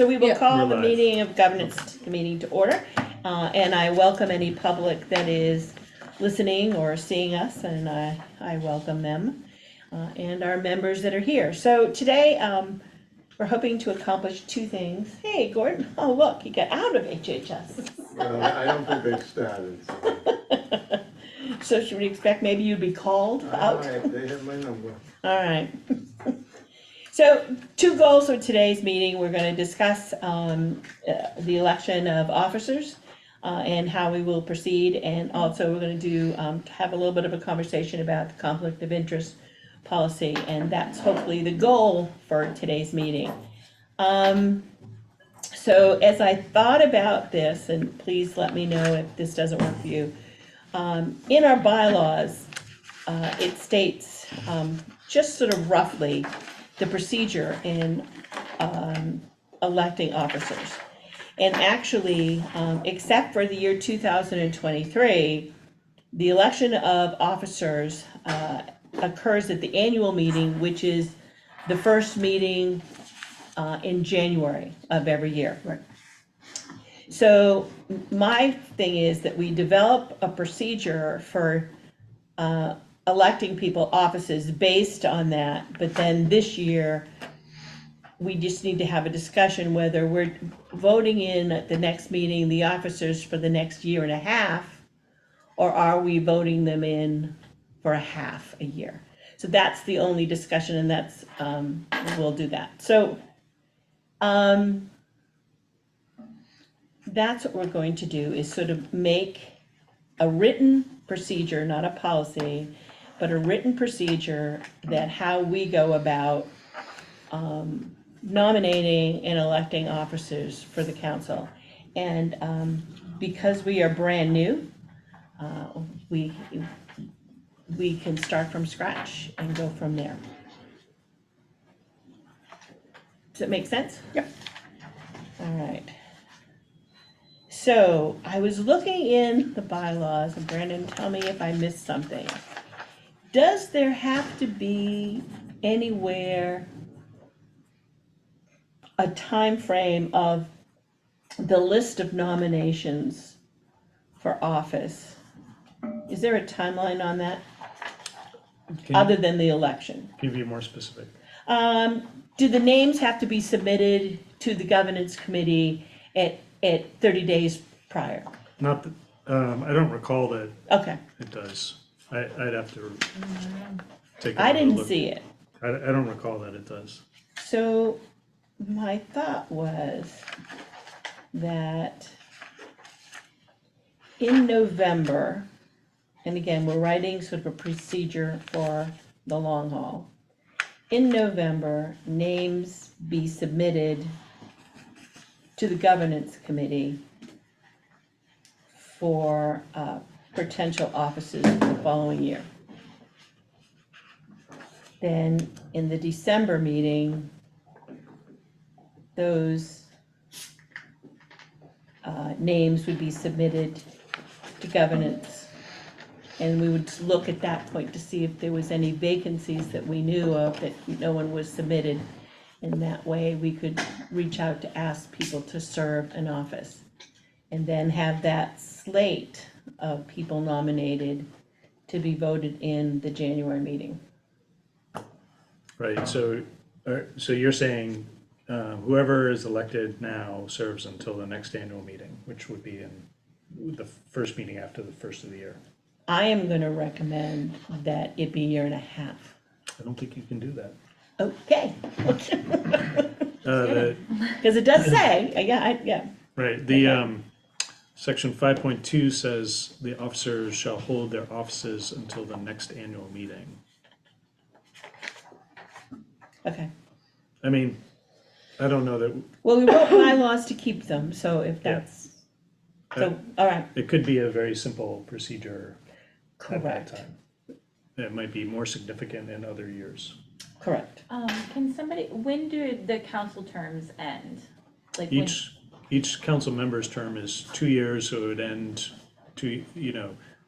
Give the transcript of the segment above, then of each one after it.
So we will Yeah. call We're the live. meeting of governance meeting to order, and I welcome any public that is listening or seeing us, and I welcome them, and our members that are here. So today, we're hoping to accomplish two things. Hey, Gordon, oh, look, you got out of HHS. Well, I don't think they've started, so. So should we expect maybe you'd be called out? All right, they have my number. All right. So, two goals for today's meeting. We're going to discuss the election of officers and how we will proceed. And also, we're going to do have a little bit of a conversation about the conflict of interest policy. And that's hopefully the goal for today's meeting. So, as I thought about this, and please let me know if this doesn't work for you, in our bylaws, it states just sort of roughly the procedure in electing officers. And actually, except for the year 2023, the election of officers occurs at the annual meeting, which is the first meeting in January of every year. Right. So my thing is that we develop a procedure for electing people offices based on that, but then this year, we just need to have a discussion whether we're voting in at the next meeting the officers for the next year and a half, or are we voting them in for a half a year? So that's the only discussion, and that's, we'll do that. So, that's what we're going to do, is sort of make a written procedure, not a policy, but a written procedure that how we go about nominating and electing officers for the council. And because we are brand new, we can start from scratch and go from there. Does that make sense? Yep. All right. So I was looking in the bylaws, and Brandon, tell me if I missed something. Does there have to be anywhere a time frame of the list of nominations for office? Is there a timeline on that, other than the election? Can you be more specific? Do the names have to be submitted to the governance committee at 30 days prior? Not that, I don't recall that Okay, it does. I'd have to take I another didn't look. see it. I don't recall that it does. So my thought was that in November, and again, we're writing sort of a procedure for the long haul. In November, names be submitted to the governance committee for potential offices the following year. Then in the December meeting, those names would be submitted to governance. And we would look at that point to see if there was any vacancies that we knew of that no one was submitted. And that way we could reach out to ask people to serve an office. And then have that slate of people nominated to be voted in the January meeting. Right, so you're saying whoever is elected now serves until the next annual meeting, which would be in the first meeting after the first of the year. I am gonna recommend that it be a year and a half. I don't think you can do that. Okay. The- Because it does say, yeah, Right, the section 5.2 says the officers shall hold their offices until the next annual meeting. okay. I mean, I don't know that, Well, we wrote bylaws to keep them, so if Yeah. that's, so, all right, it could be a very simple procedure at that correct, time. It might be more significant in other years. correct. Can somebody, when do the council terms end? Like when- Each council member's term is 2 years, so it would end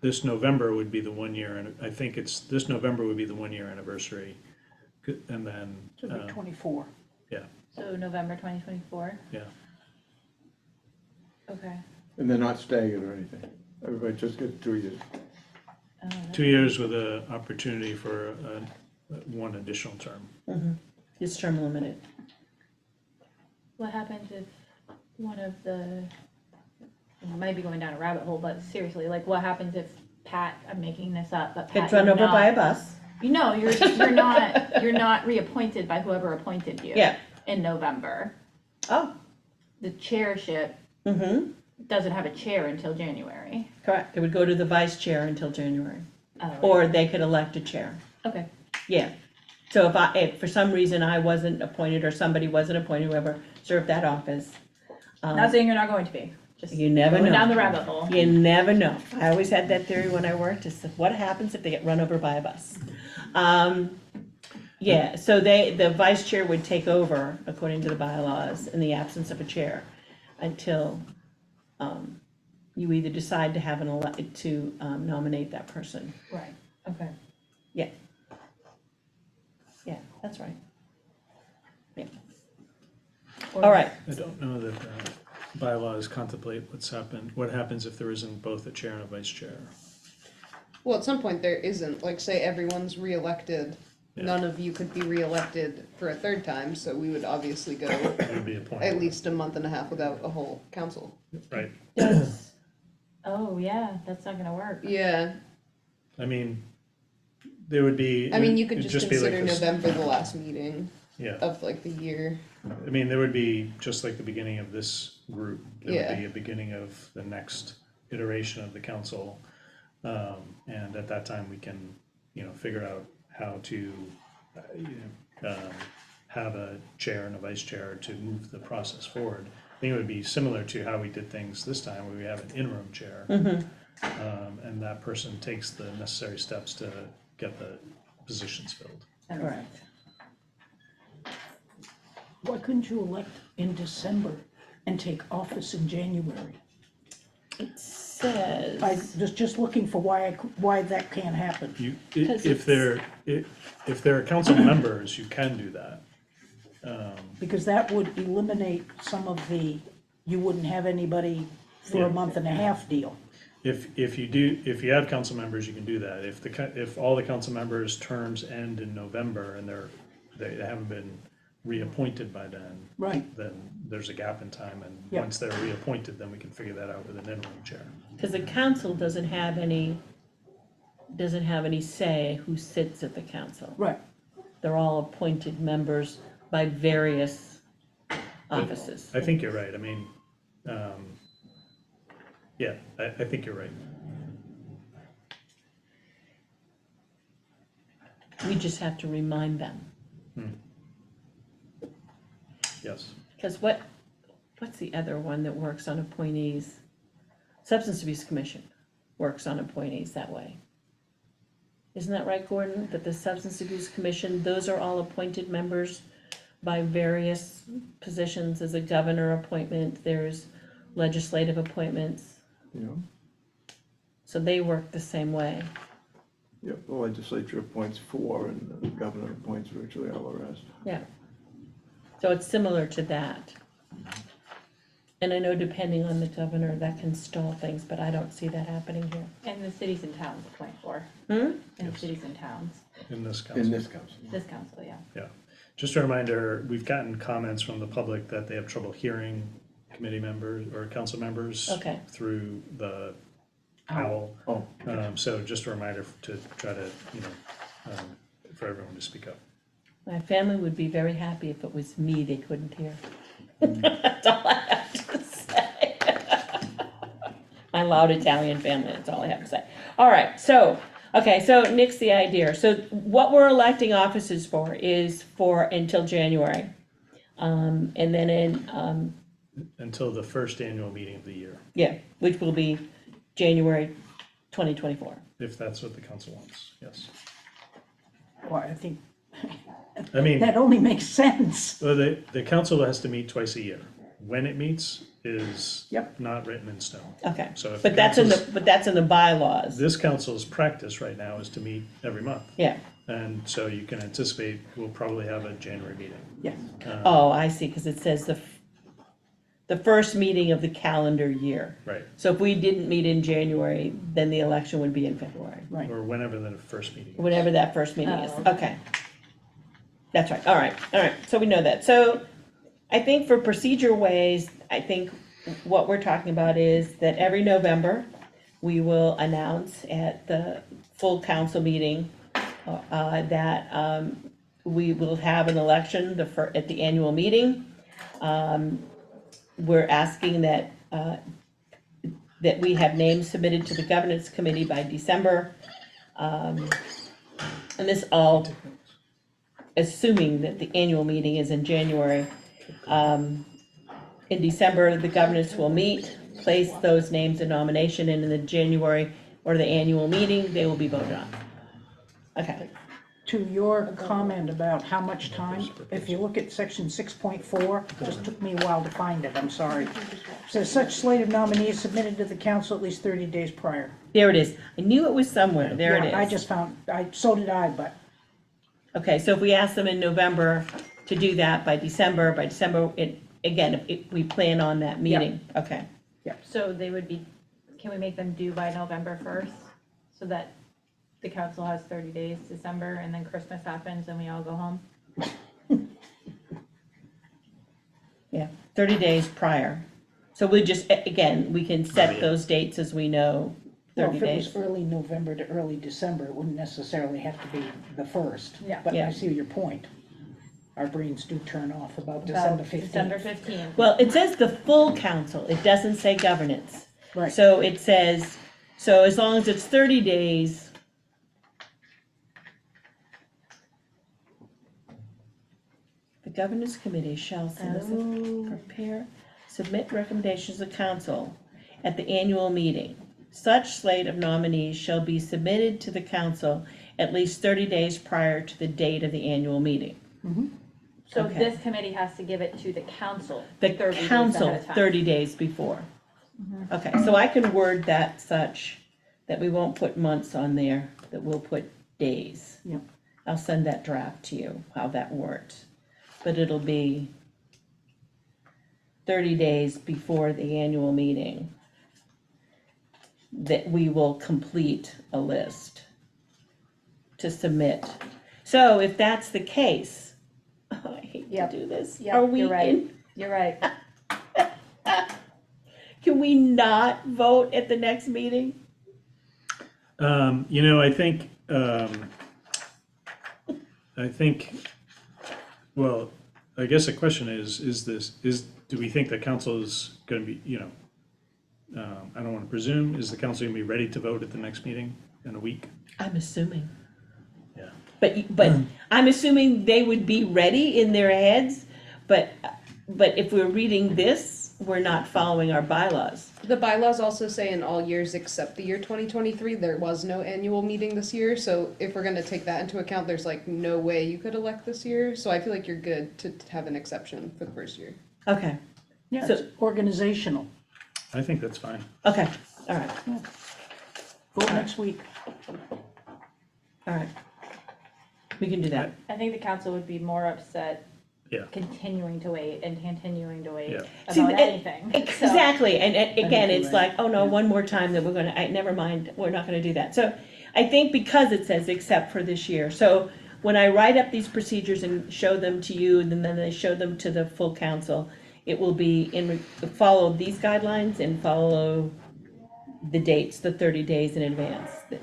this November would be the 1 year, and I think this November would be the 1 year anniversary. And then, Should be 24. yeah, So November 2024? Yeah. Okay. And they're not staggered or anything. Everybody just gets 2 years. Oh, that's- 2 years with an opportunity for one additional term. It's term limited. What happens if one of the, I might be going down a rabbit hole, but seriously, like what happens if Pat, I'm making this up, but Pat, Gets run you're over by a not, bus. no, you're not reappointed by whoever appointed you. Yeah. In November. Oh, The chairship doesn't have a chair until January. correct. It would go to the vice chair until January, Oh, or they could elect a chair. okay. Yeah. So if for some reason I wasn't appointed or somebody wasn't appointed, whoever served that office, Not saying you're not going to be, just you never going know. down the rabbit hole. You never know. I always had that theory when I worked, is that what happens if they get run over by a bus? Yeah, so the vice chair would take over, according to the bylaws, in the absence of a chair, until, you either decide to have nominate that person. Right, okay. Yeah. Yeah, that's right. Yeah. All right, I don't know that bylaws contemplate what happens if there isn't both a chair and a vice chair. Well, at some point there isn't, like, say everyone's reelected, Yeah. none of you could be reelected for a third time, so we would obviously go It would be a point. at least a month and a half without a whole council. Right. Oh, yeah, that's not gonna work. Yeah, I mean, there would be. I mean, you could it'd just be like consider this- November the last meeting Yeah, of like the year. I mean, there would be, just like the beginning of this group, there Yeah. would be a beginning of the next iteration of the council. And at that time, we can, figure out how to, have a chair and a vice chair to move the process forward. I think it would be similar to how we did things this time, where we have an interim chair. And that person takes the necessary steps to get the positions filled. correct. Why couldn't you elect in December and take office in January? It I says, was just looking for why that can't happen. Because If there are council members, you can do that. Because that would eliminate some of you wouldn't have anybody for Yeah. a month and a half deal. If you have council members, you can do that. If all the council members' terms end in November and they haven't been reappointed by then, Right. then there's a gap in time, and Yeah. once they're reappointed, then we can figure that out with an interim chair. because the council doesn't have any say who sits at the council. Right. They're all appointed members by various offices. I think you're right. I mean, yeah, I think you're right. We just have to remind them. Yes. Because what's the other one that works on appointees? Substance Abuse Commission works on appointees that way. Isn't that right, Gordon? That the Substance Abuse Commission, those are all appointed members by various positions. There's a governor appointment, there's legislative appointments. So they work the same way. Yep, the legislature appoints 4 and the governor appoints virtually all the rest. Yeah. So it's similar to that. And I know depending on the governor, that can stall things, but I don't see that happening here. And the cities and towns appoint for, Hmm? and the Yes. cities and towns, In this In council. this council. this council, yeah. Yeah. Just a reminder, we've gotten comments from the public that they have trouble hearing committee members or council members Okay. through the owl. Oh, So just a reminder to try to, for everyone to speak up. My family would be very happy if it was me they couldn't hear. That's all I have to say. My loud Italian family, that's all I have to say. All right, so nix the idea. So what we're electing offices for is for until January. And then Until the first annual meeting of the year, which will be January 2024. if that's what the council wants, yes. Well, I think I mean, that only makes sense. well, the council has to meet twice a year. when it meets is Yep. not written in stone. Okay, So if but that's in council's- but that's in the bylaws, This council's practice right now is to meet every month. yeah. And so you can anticipate we'll probably have a January meeting. Yes. Oh, I see, because it says the first meeting of the calendar year. Right, So if we didn't meet in January, then the election would be in February, Right. or whenever the first meeting is. whenever that first meeting is, Oh. okay. That's right, all right, so we know that. So I think for procedure ways, I think what we're talking about is that every November, we will announce at the full council meeting that we will have an election at the annual meeting. We're asking that we have names submitted to the governance committee by December. And this all assuming that the annual meeting is in January. In December, the governance will meet, place those names in nomination, and in the January or the annual meeting, they will be voted on. Okay, To your comment about how much time, if you look at section 6.4, just took me a while to find it, I'm sorry. It says such slate of nominees submitted to the council at least 30 days prior. there it is. I knew it was somewhere, there it is. Yeah, I just found, so did I, but Okay, so if we ask them in November to do that by December, we plan on that meeting, okay. So they would be, can we make them due by November 1st? So that the council has 30 days, December, and then Christmas happens and we all go home? Yeah, 30 days prior. So we just, again, we can set yeah. those dates as we know, well, 30 if it days. was early November to early December, it wouldn't necessarily have to be the 1st. Yeah. But Yeah. I see your point. Our brains do turn off about About December 15th. December 15th. Well, it says the full council, it doesn't say governance. Right. So it says, so as long as it's 30 days. The governance committee shall submit recommendations to council at the annual meeting. Such slate of nominees shall be submitted to the council at least 30 days prior to the date of the annual meeting. So Okay. this committee has to give it to the council The 30 days council, ahead of time. 30 days before. Okay, so I can word that such that we won't put months on there, that we'll put days. Yep. I'll send that draft to you, how that works. But it'll be 30 days before the annual meeting that we will complete a list to submit. So if that's the case, I hate to Yep. do this. Yep, Are we you're right. in? You're right. Can we not vote at the next meeting? I think, well, I guess the question is do we think the council is gonna be, I don't wanna presume, is the council gonna be ready to vote at the next meeting in a week? I'm assuming. Yeah. But I'm assuming they would be ready in their heads, but if we're reading this, we're not following our bylaws. The bylaws also say in all years except the year 2023, there was no annual meeting this year. So if we're gonna take that into account, there's like no way you could elect this year. So I feel like you're good to have an exception for the first year. Okay, Yeah, So- it's organizational. I think that's fine. okay, all right, Vote next week. all right. We can do that. I think the council would be more upset Yeah. continuing to wait and continuing to wait Yeah. See, about and- anything. So- Exactly, and again, you're it's right. like, oh no, one more time that we're gonna, never mind, we're not gonna do that. So I think because it says except for this year, so when I write up these procedures and show them to you, and then I show them to the full council, it will be follow these guidelines and follow the dates, the 30 days in advance. That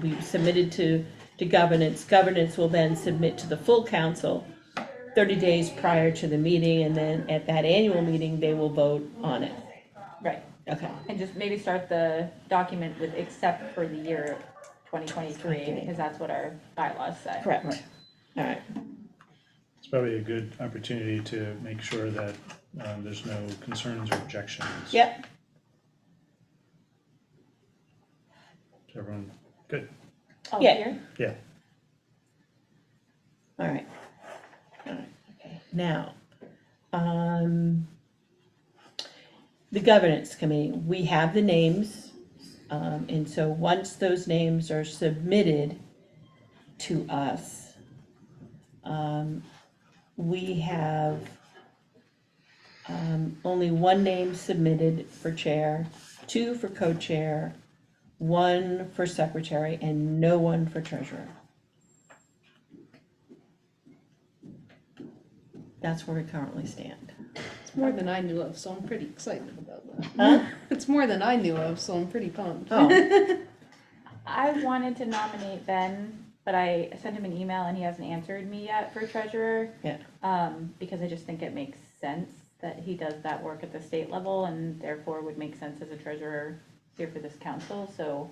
we submitted to governance. Governance will then submit to the full council 30 days prior to the meeting, and then at that annual meeting, they will vote on it. Right, Okay, and just maybe start the document with except for the year 2023, because that's what our bylaws say. correct. Right. All right, It's probably a good opportunity to make sure that there's no concerns or objections. yep, Is everyone good? Oh, Yeah. here? Yeah. all right. All right, okay. Now, the governance committee. We have the names, and so once those names are submitted to us, we have only one name submitted for chair, 2 for co-chair, 1 for secretary, and no one for treasurer. That's where we currently stand. It's more than I knew of, so I'm pretty excited about that. Huh? It's more than I knew of, so I'm pretty pumped. Oh, I wanted to nominate Ben, but I sent him an email and he hasn't answered me yet for treasurer. Yeah. Because I just think it makes sense that he does that work at the state level and therefore would make sense as a treasurer here for this council, so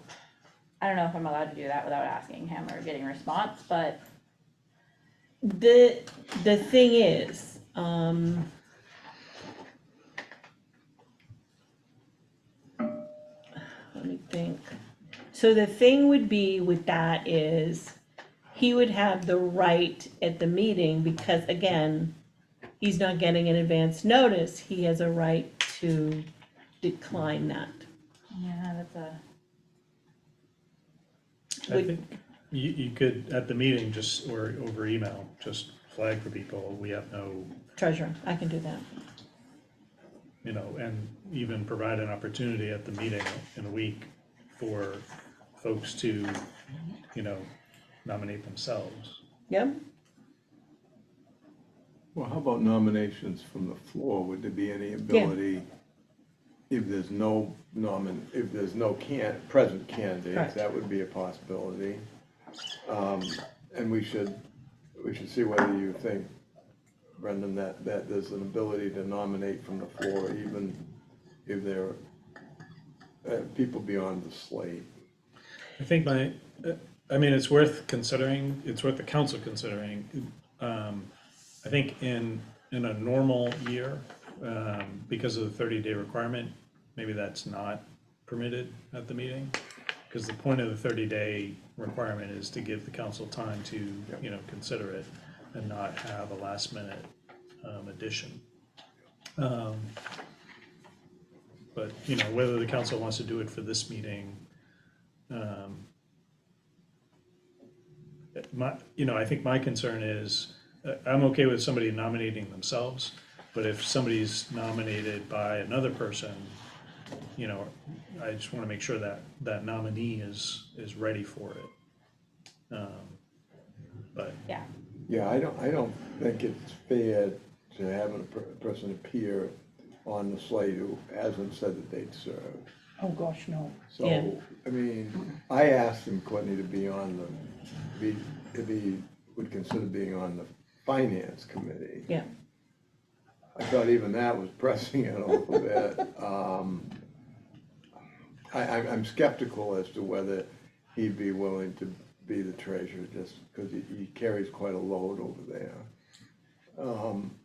I don't know if I'm allowed to do that without asking him or getting a response, but the thing is, let me think. So the thing would be with that is, he would have the right at the meeting, because again, he's not getting an advance notice, he has a right to decline that. yeah, that's a, I Would- think you could, at the meeting, just, or over email, just flag for people, we have no, Treasurer, I can do that. you know, and even provide an opportunity at the meeting in a week for folks to, you know, nominate themselves. Yep, Well, how about nominations from the floor? Would there be any ability, if there's no present candidates, Correct. that would be a possibility. And we should see whether you think, Brendan, that there's an ability to nominate from the floor, even if there are people beyond the slate. I think I mean, it's worth considering, it's worth the council considering. I think in a normal year, because of the 30-day requirement, maybe that's not permitted at the meeting. Because the point of the 30-day requirement is to give the council time to, you know, consider it and not have a last-minute addition. But, you know, whether the council wants to do it for this meeting, I think my concern is, I'm okay with somebody nominating themselves, but if somebody's nominated by another person, you know, I just want to make sure that that nominee is ready for it. But yeah. Yeah, I don't think it's fair to have a person appear on the slate who hasn't said that they'd serve. Oh, gosh, no. Yeah. So, I mean, I asked him, Courtney, to be if he would consider being on the finance committee. yeah, I thought even that was pressing it a little bit. I'm skeptical as to whether he'd be willing to be the treasurer, just because he carries quite a load over there.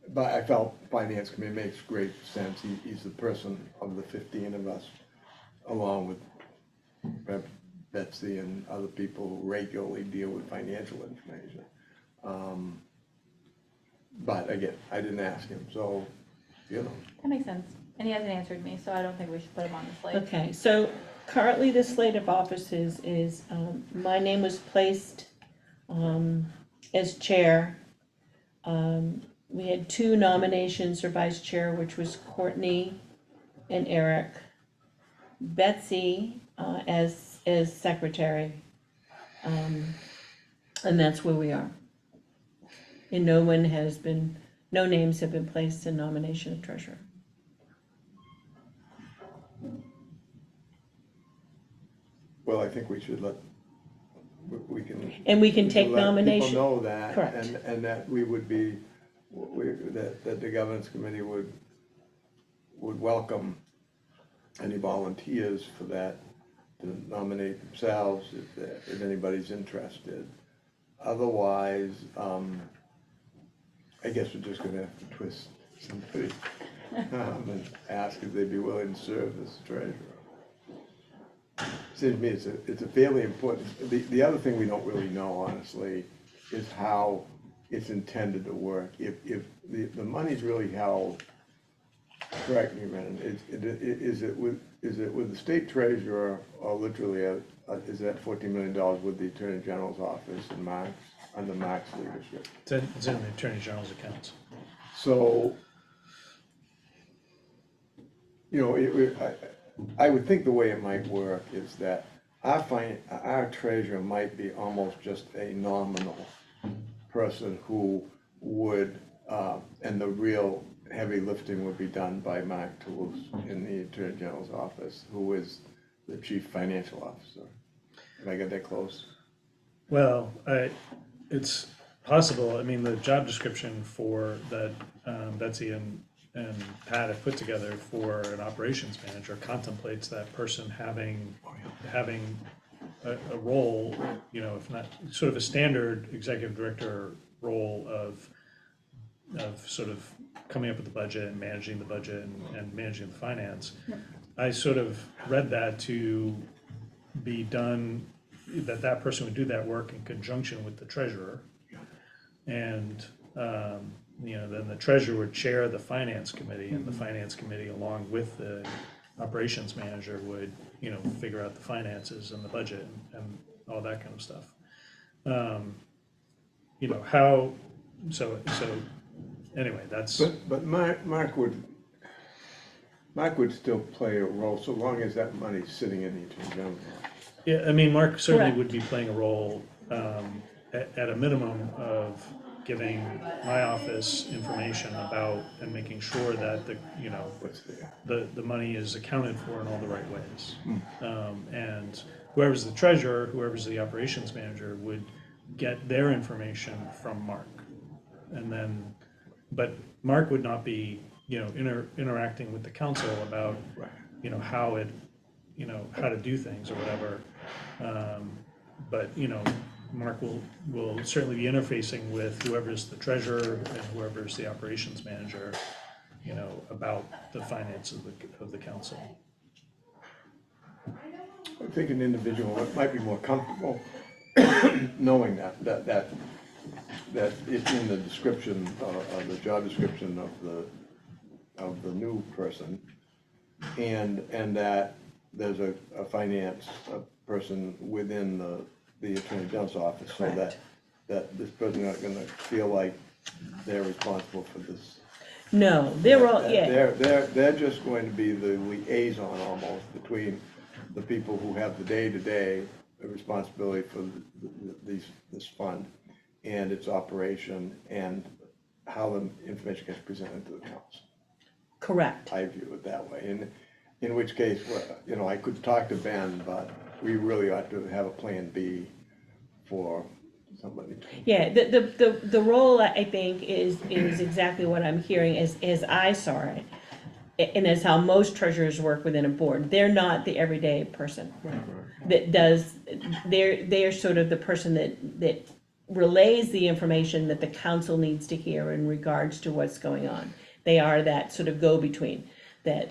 But I felt finance committee makes great sense. He's the person of the 15 of us, along with Rep. Betsy and other people who regularly deal with financial information. But again, I didn't ask him, so, you know. That makes sense. And he hasn't answered me, so I don't think we should put him on the slate. okay, so currently the slate of offices is, my name was placed as chair. We had 2 nominations for vice chair, which was Courtney and Eric. Betsy as secretary, and that's where we are. And no names have been placed in nomination of treasurer. Well, I think we should we can. And we can take let nomination. People know that. Correct. And that we would be, that the governance committee would welcome any volunteers for that, to nominate themselves if anybody's interested. Otherwise, I guess we're just gonna have to twist somebody and ask if they'd be willing to serve as treasurer. Seems to me it's a fairly important, the other thing we don't really know, honestly, is how it's intended to work. If the money's really held correct me, man, is it with the state treasurer, or literally, is that $14 million with the Attorney General's office and Mark's, under Mark's leadership? It's in the Attorney General's accounts. So, you know, I would think the way it might work is that our treasurer might be almost just a nominal person who would, and the real heavy lifting would be done by Mark Toulouse in the Attorney General's office, who is the Chief Financial Officer. Did I get that close? Well, it's possible. I mean, the job description for that Betsy and Pat have put together for an operations manager contemplates that person having a role, you know, if not sort of a standard executive director role of sort of coming up with the budget and managing the budget and managing the finance. I sort of read that to be done, that person would do that work in conjunction with the treasurer. And, you know, then the treasurer would chair the finance committee, and the finance committee, along with the operations manager, would, you know, figure out the finances and the budget and all that kind of stuff. You know, how, so anyway, that's. But Mark would still play a role, so long as that money's sitting in the Attorney General's office. Yeah, I mean, Mark certainly Correct. would be playing a role, at a minimum of giving my office information about and making sure that the, you know, What's there? the money is accounted for in all the right ways. And whoever's the treasurer, whoever's the operations manager would get their information from Mark. And then, but Mark would not be, you know, interacting with the council about, Right. you know, how it, you know, how to do things or whatever. But, you know, Mark will certainly be interfacing with whoever's the treasurer and whoever's the operations manager, you know, about the finance of the council. I think an individual might be more comfortable knowing that it's in the description, the job description of the new person, and that there's a finance person within the Attorney General's office, so Correct. that this person's not gonna feel like they're responsible for this. No, they're all, That yeah, They're just going to be the liaison almost between the people who have the day-to-day responsibility for this fund and its operation and how the information gets presented to the council. correct. I view it that way, and in which case, well, you know, I could talk to Ben, but we really ought to have a plan B for somebody. Yeah, the role, I think, is exactly what I'm hearing as I saw it. And as how most treasurers work within a board. They're not the everyday person that does, they're sort of the person that relays the information that the council needs to hear in regards to what's going on. They are that sort of go-between, that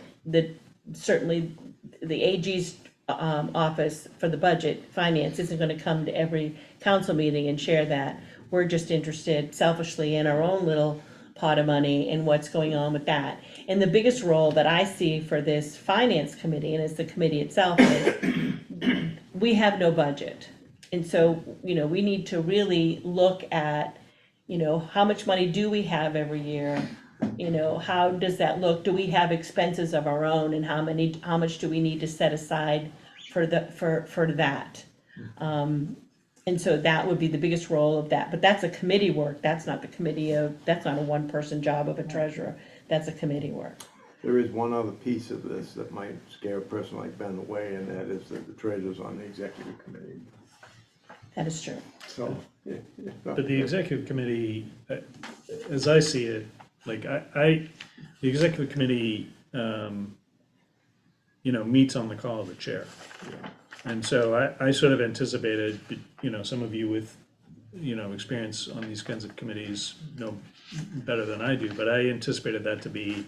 certainly the AG's office for the budget, finance, isn't gonna come to every council meeting and share that. We're just interested selfishly in our own little pot of money and what's going on with that. And the biggest role that I see for this finance committee, and it's the committee itself, is we have no budget. And so, you know, we need to really look at, you know, how much money do we have every year? You know, how does that look? Do we have expenses of our own, and how much do we need to set aside for that? And so that would be the biggest role of that, but that's a committee work, that's not that's not a one-person job of a treasurer, that's a committee work. There is one other piece of this that might scare a person like Ben away, and that is that the treasurer's on the executive committee. That is true. So, yeah. But the executive committee, as I see it, like the executive committee, you know, meets on the call of the chair. And so I sort of anticipated, you know, some of you with, you know, experience on these kinds of committees know better than I do, but I anticipated that to be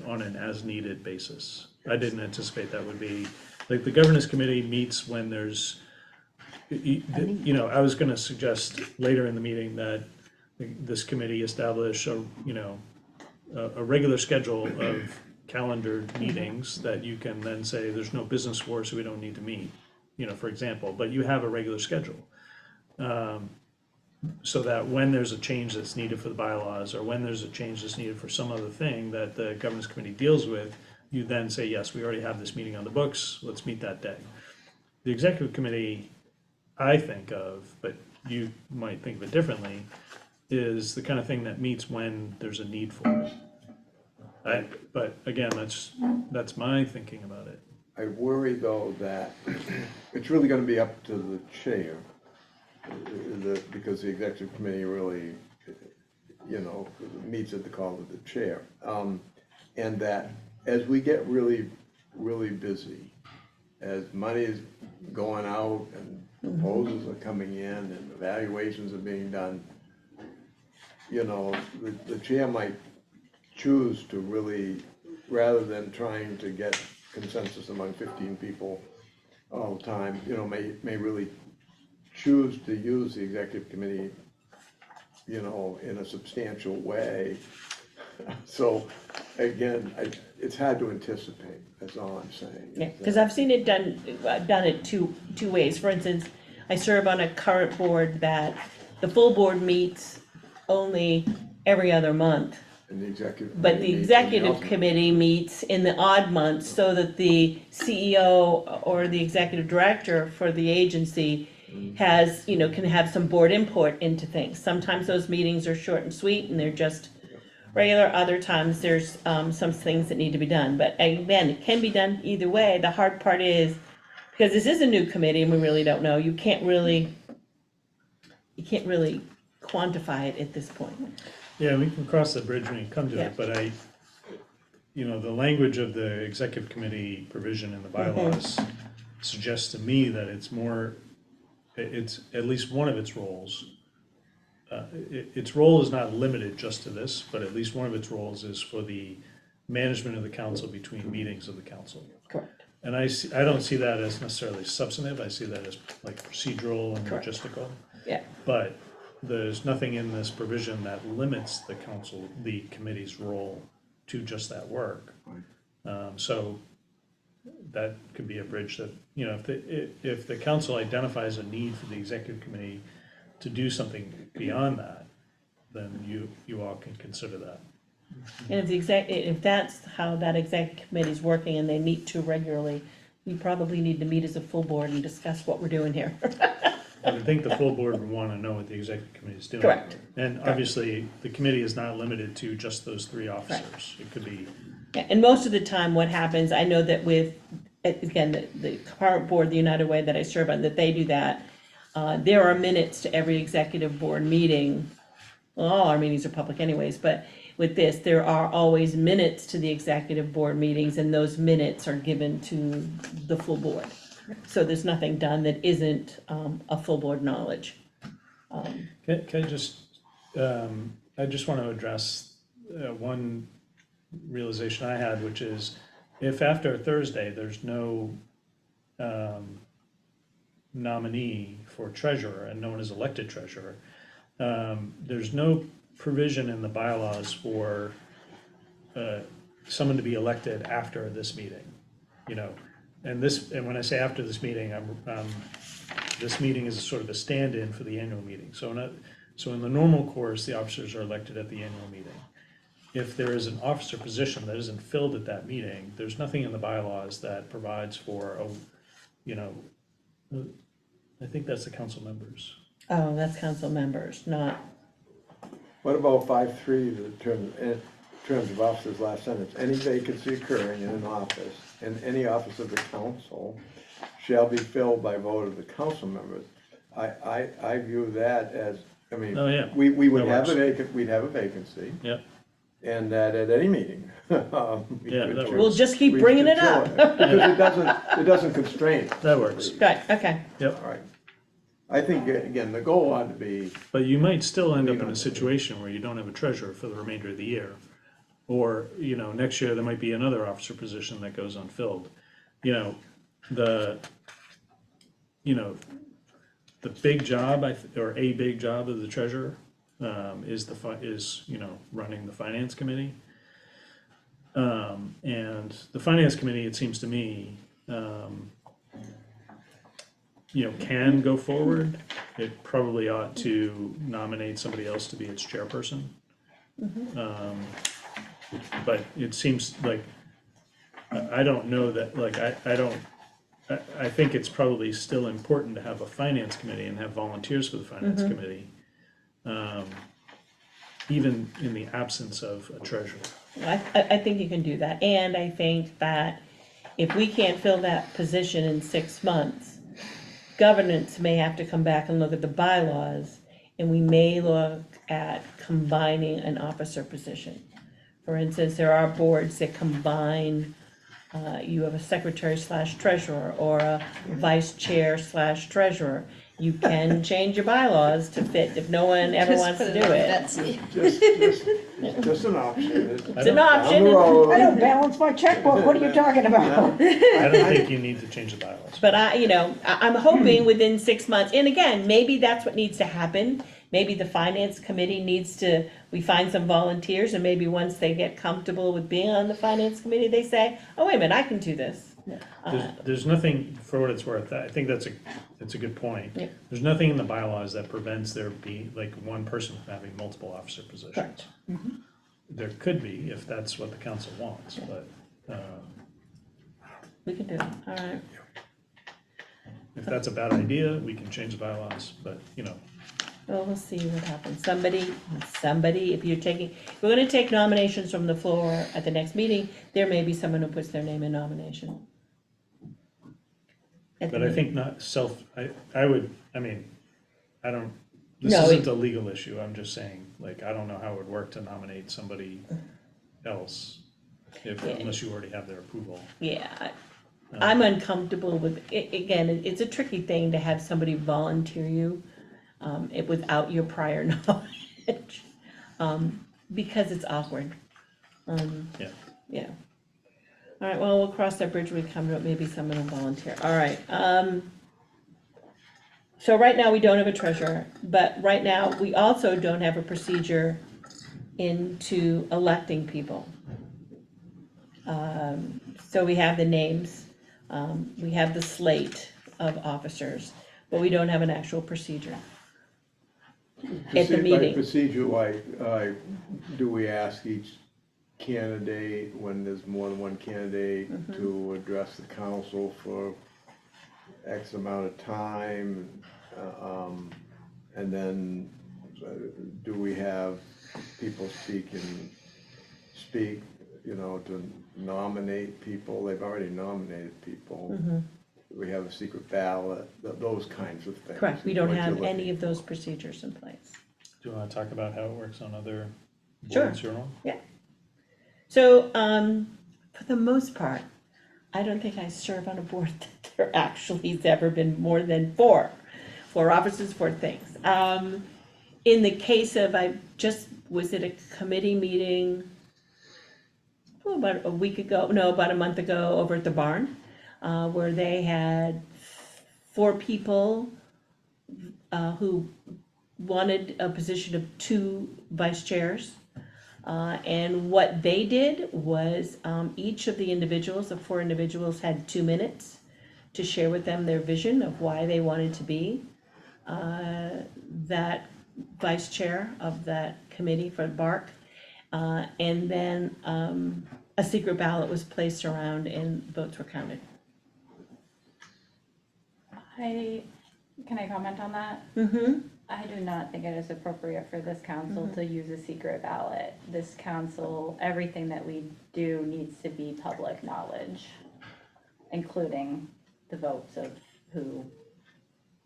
on an as-needed basis. I didn't anticipate that would be, like, the governance committee meets when there's, you know, I was gonna suggest later in the meeting that this committee establish a regular schedule of calendared meetings that you can then say, there's no business for, so we don't need to meet, for example, but you have a regular schedule. So that when there's a change that's needed for the bylaws, or when there's a change that's needed for some other thing that the governance committee deals with, you then say, yes, we already have this meeting on the books, let's meet that day. The executive committee, I think of, but you might think of it differently, is the kind of thing that meets when there's a need for it. But again, that's my thinking about it. I worry though that it's really gonna be up to the chair, because the executive committee really, meets at the call of the chair. And that as we get really, really busy, as money is going out and proposals are coming in and evaluations are being done, the chair might choose to really, rather than trying to get consensus among 15 people all the time, may really choose to use the executive committee, in a substantial way. So again, it's hard to anticipate, that's all I'm saying. Yeah, because I've seen it done, I've done it two ways. For instance, I serve on a current board that the full board meets only every other month. And the executive. But the committee meets executive in the committee meets in the odd months so that the CEO or the executive director for the agency has, can have some board input into things. Sometimes those meetings are short and sweet and they're just regular, other times there's some things that need to be done. But again, it can be done either way. The hard part is, because this is a new committee and we really don't know, you can't really quantify it at this point. Yeah, we can cross the bridge when you come to Yeah. it, but the language of the executive committee provision in the bylaws suggests to me that it's at least one of its roles. Its role is not limited just to this, but at least one of its roles is for the management of the council between meetings of the council. Correct. And I don't see that as necessarily substantive, I see that as like procedural and Correct. logistical. Yeah. But there's nothing in this provision that limits the committee's role to just that work. So that could be a bridge that, if the council identifies a need for the executive committee to do something beyond that, then you all can consider that. And if that's how that executive committee's working and they meet too regularly, we probably need to meet as a full board and discuss what we're doing here. I would think the full board would want to know what the executive committee is doing. Correct. And obviously, the committee is not limited to just those three officers. It could be, Yeah, and most of the time what happens, I know that with, again, the current board, the United Way that I serve on, that they do that. There are minutes to every executive board meeting. Well, all our meetings are public anyways, but with this, there are always minutes to the executive board meetings and those minutes are given to the full board. So there's nothing done that isn't a full board knowledge. can I just, I just want to address one realization I had, which is if after Thursday, there's no nominee for treasurer and no one is elected treasurer, there's no provision in the bylaws for someone to be elected after this meeting, and when I say after this meeting, this meeting is a sort of a stand-in for the annual meeting. So in the normal course, the officers are elected at the annual meeting. If there is an officer position that isn't filled at that meeting, there's nothing in the bylaws that provides for I think that's the council members. Oh, that's council members, not, What about 5.3, the terms of office's last sentence? Any vacancy occurring in an office, in any office of the council, shall be filled by vote of the council members. I view that as, Oh, yeah. we would That have works. we'd have a vacancy, Yep. and that at any meeting. we Yeah, could that choose- we'll just keep we bringing could it up. fill Because it doesn't constrain us. That works. right, okay. Yep. All right. I think, again, the goal ought to be, But you might still end up in a situation where you don't have a treasurer for the remainder of the year. Or, next year there might be another officer position that goes unfilled. The big job, or a big job of the treasurer, is running the finance committee. And the finance committee, it seems to me, can go forward. It probably ought to nominate somebody else to be its chairperson. But it seems like, I don't know that, like, I think it's probably still important to have a finance committee and have volunteers for the finance committee, even in the absence of a treasurer. I think you can do that, and I think that if we can't fill that position in 6 months, governance may have to come back and look at the bylaws, and we may look at combining an officer position. For instance, there are boards that combine, you have a secretary/treasurer, or a vice chair/treasurer. You can change your bylaws to fit if no one ever Just wants put to it do on it. Betsy. Just an option. It's an option. Down the road. I don't balance my checkbook, what are you talking about? I don't think you need to change the bylaws. But I'm hoping within 6 months, and again, maybe that's what needs to happen. Maybe the finance committee we find some volunteers, and maybe once they get comfortable with being on the finance committee, they say, oh, wait a minute, I can do this. There's nothing, for what it's worth, I think that's a good point. Yep. There's nothing in the bylaws that prevents there being, like, one person from having multiple officer positions. Correct. There could be, if that's what the council wants, but, We can do it, all right. if that's a bad idea, we can change the bylaws, but, Well, we'll see what happens. Somebody, if we're gonna take nominations from the floor at the next meeting, there may be someone who puts their name in nomination. At the but I meeting. think not I don't, this No, isn't a legal issue, I'm just saying, like, I don't know how it would work to nominate somebody else unless you already have their approval. Yeah, I'm uncomfortable with, again, it's a tricky thing to have somebody volunteer you, without your prior knowledge, because it's awkward. Yeah. Yeah. All right, well, we'll cross that bridge when we come to it, maybe someone will volunteer. All right, so right now, we don't have a treasurer, but right now, we also don't have a procedure into electing people. So we have the names, we have the slate of officers, but we don't have an actual procedure. At the meeting. Procedure, like, do we ask each candidate, when there's more than one candidate, to address the council for X amount of time? And then, do we have people speak, to nominate people? They've already nominated people. We have a secret ballot, those kinds of things. Correct, we don't What you're have looking any of for. those procedures in place. Do you wanna talk about how it works on other Sure. boards you're on? So, for the most part, I don't think I serve on a board that there actually has ever been more than four officers, 4 things. In the case of, I just was at a committee meeting, about a month ago, over at the barn, where they had 4 people who wanted a position of 2 vice chairs. And what they did was, each of the individuals, the 4 individuals, had 2 minutes to share with them their vision of why they wanted to be that vice chair of that committee for BARC. And then a secret ballot was placed around and votes were counted. Can I comment on that? I do not think it is appropriate for this council to use a secret ballot. This council, everything that we do needs to be public knowledge, including the votes of who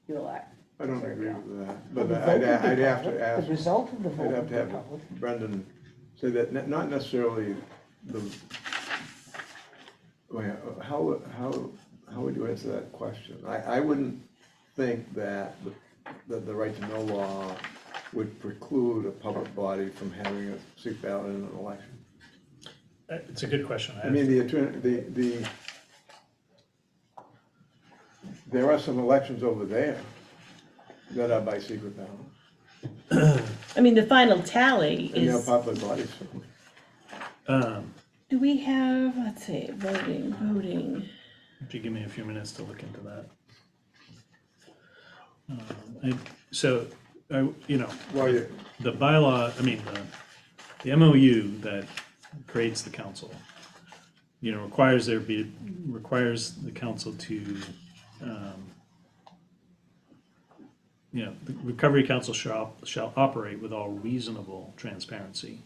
you elect. I don't agree with that, The but vote I'd will be have to public. ask. The result of the I'd vote will have be to have public. Brendan say that, not necessarily how would you answer that question? I wouldn't think that the right to know law would preclude a public body from having a secret ballot in an election. It's a good question. I mean, there are some elections over there that are by secret ballot, I mean, the final tally and they're is, public bodies. Do we have, let's see, voting. If you give me a few minutes to look into that. So, you know, Well, you, the bylaw, I mean, the MOU that creates the council, you know, requires the council to, you know, the Recovery Council shall operate with all reasonable transparency,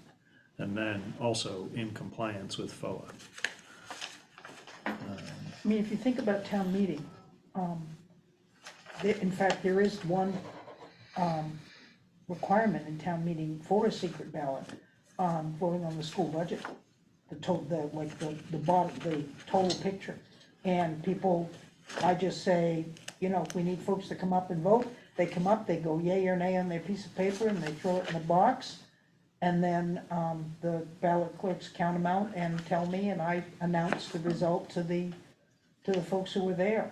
and then also in compliance with FOA. I mean, if you think about town meeting, in fact, there is one requirement in town meeting for a secret ballot on voting on the school budget. The total picture. And people, I just say, you know, if we need folks to come up and vote, they come up, they go yay or nay on their piece of paper, and they throw it in a box. And then the ballot clerks count them out and tell me, and I announce the result to the folks who were there.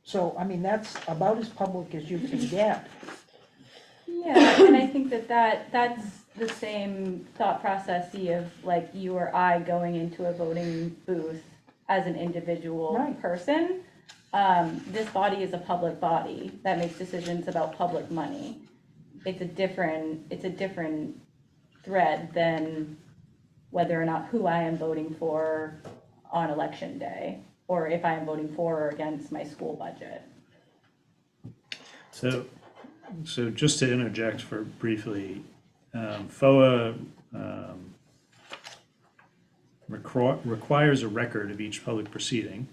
So, I mean, that's about as public as you can get. Yeah, and I think that's the same thought process of like you or I going into a voting booth as an individual Right. person. This body is a public body that makes decisions about public money. It's a different thread than whether or not who I am voting for on election day, or if I am voting for or against my school budget. So just to interject for briefly, FOA requires a record of each public proceeding,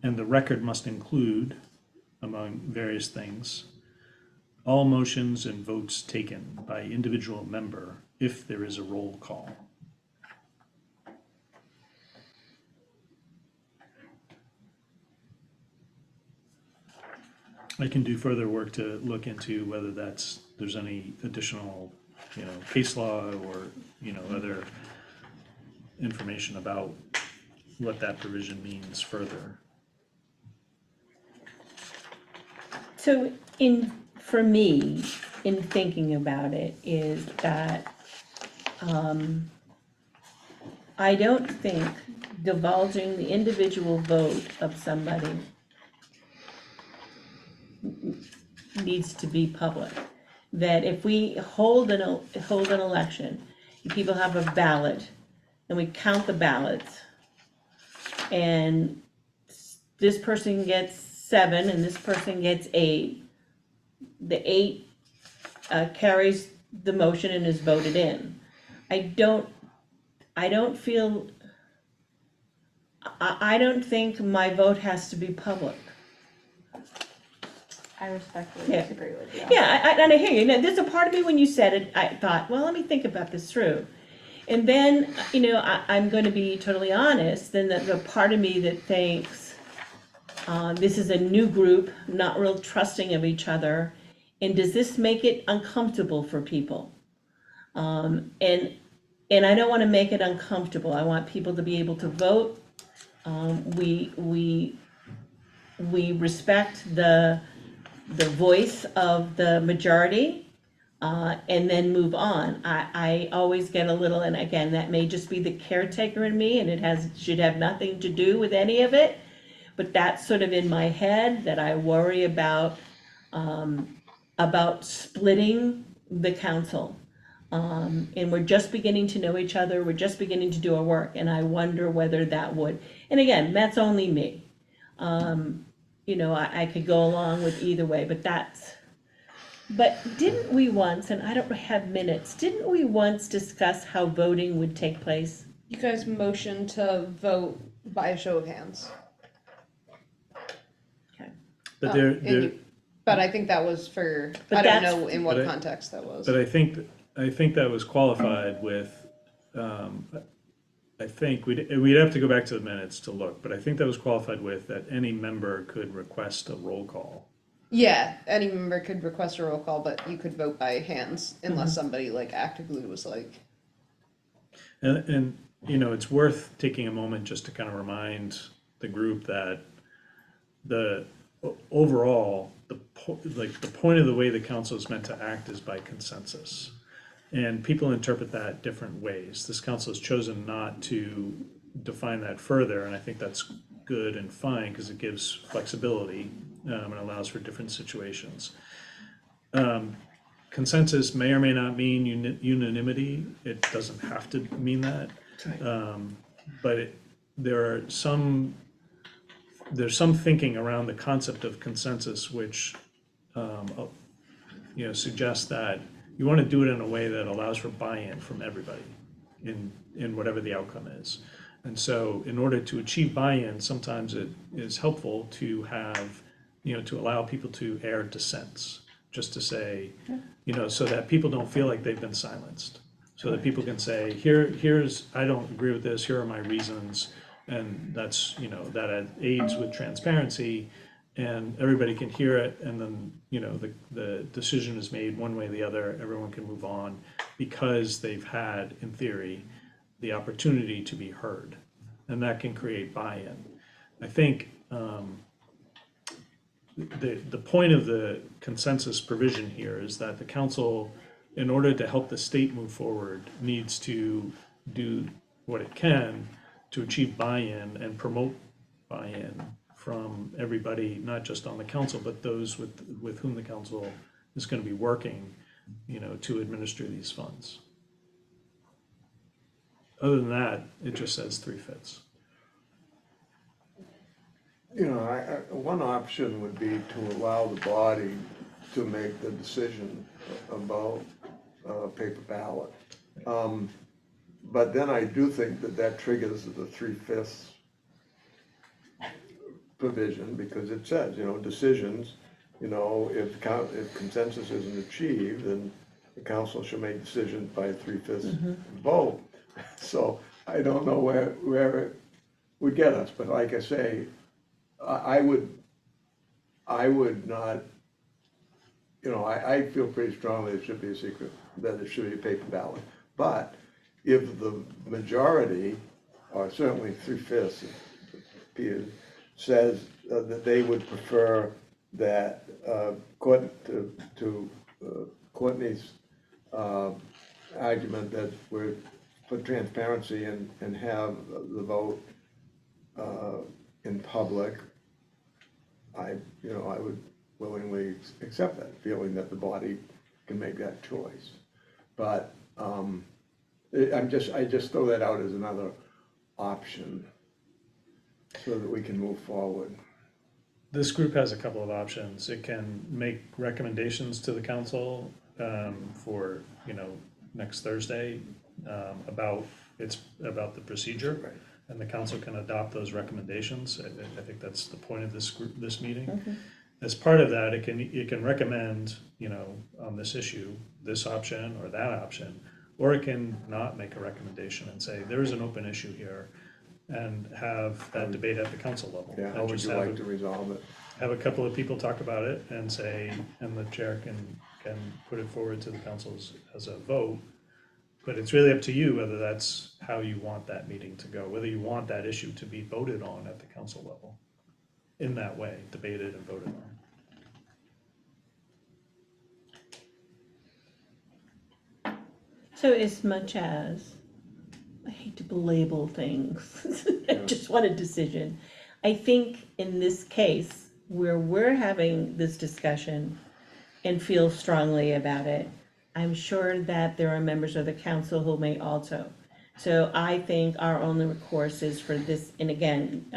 and the record must include, among various things, all motions and votes taken by individual member if there is a roll call. I can do further work to look into whether there's any additional, you know, case law or, you know, other information about what that provision means further. So for me, in thinking about it, is that I don't think divulging the individual vote of somebody needs to be public. That if we hold an election, people have a ballot, and we count the ballots, and this person gets 7 and this person gets 8, the 8 carries the motion and is voted in. I don't think my vote has to be public. I respectfully Yeah. disagree with you. Yeah, and I hear you. Now, there's a part of me when you said it, I thought, well, let me think about this through. And then, you know, I'm going to be totally honest, then the part of me that thinks this is a new group, not real trusting of each other, and does this make it uncomfortable for people? And I don't want to make it uncomfortable. I want people to be able to vote. We respect the voice of the majority, and then move on. I always get a little, and again, that may just be the caretaker in me, and should have nothing to do with any of it, but that's sort of in my head, that I worry about splitting the council. And we're just beginning to know each other, we're just beginning to do our work, and I wonder whether that would, and again, that's only me. You know, I could go along with either way, but didn't we once, and I don't have minutes, didn't we once discuss how voting would take place? You guys motioned to vote by a show of hands. Okay. But But I think that was for, But I don't that's- know in what But I- context that was. But I think that was qualified with, I think we'd have to go back to the minutes to look, but I think that was qualified with that any member could request a roll call. Yeah, any member could request a roll call, but you could vote by hands unless somebody like actively was like. And, you know, it's worth taking a moment just to kind of remind the group that overall, the point of the way the council is meant to act is by consensus. And people interpret that different ways. This council has chosen not to define that further, and I think that's good and fine because it gives flexibility and allows for different situations. Consensus may or may not mean unanimity. It doesn't have to mean that. But there's some thinking around the concept of consensus which suggests that you want to do it in a way that allows for buy-in from everybody in whatever the outcome is. And so in order to achieve buy-in, sometimes it is helpful to have, to allow people to air dissents, just to say, so that people don't feel like they've been silenced. So that people can say, here's, I don't agree with this, here are my reasons. And that's, that aids with transparency and everybody can hear it. And then, the decision is made one way or the other, everyone can move on because they've had, in theory, the opportunity to be heard. And that can create buy-in. I think the point of the consensus provision here is that the council, in order to help the state move forward, needs to do what it can to achieve buy-in and promote buy-in from everybody, not just on the council, but those with whom the council is going to be working, to administer these funds. Other than that, it just says 3/5. One option would be to allow the body to make the decision about paper ballot. But then I do think that triggers the 3/5 provision, because it says, decisions, if consensus isn't achieved, then the council should make decisions by 3/5 vote. So I don't know where it would get us, but like I say, I would not, I feel pretty strongly it should be a secret, that it should be a paper ballot. But if the majority, or certainly 3/5, says that they would prefer that, Courtney's argument that we're for transparency and have the vote in public, I would willingly accept that, feeling that the body can make that choice. But I just throw that out as another option so that we can move forward. This group has a couple of options. It can make recommendations to the council for, next Thursday about the procedure. Right. And the council can adopt those recommendations. I think that's the point of this meeting. As part of that, it can recommend, on this issue, this option or that option, or it can not make a recommendation and say, there is an open issue here, and have that debate at the council level. Yeah, how And would just you have like to resolve it? have a couple of people talk about it and say, and the chair can put it forward to the council as a vote. But it's really up to you whether that's how you want that meeting to go, whether you want that issue to be voted on at the council level in that way, debated and voted on. So as much as, I hate to belabel things, I just want a decision. I think in this case, where we're having this discussion and feel strongly about it, I'm sure that there are members of the council who may also. So I think our only recourse is for this, and again,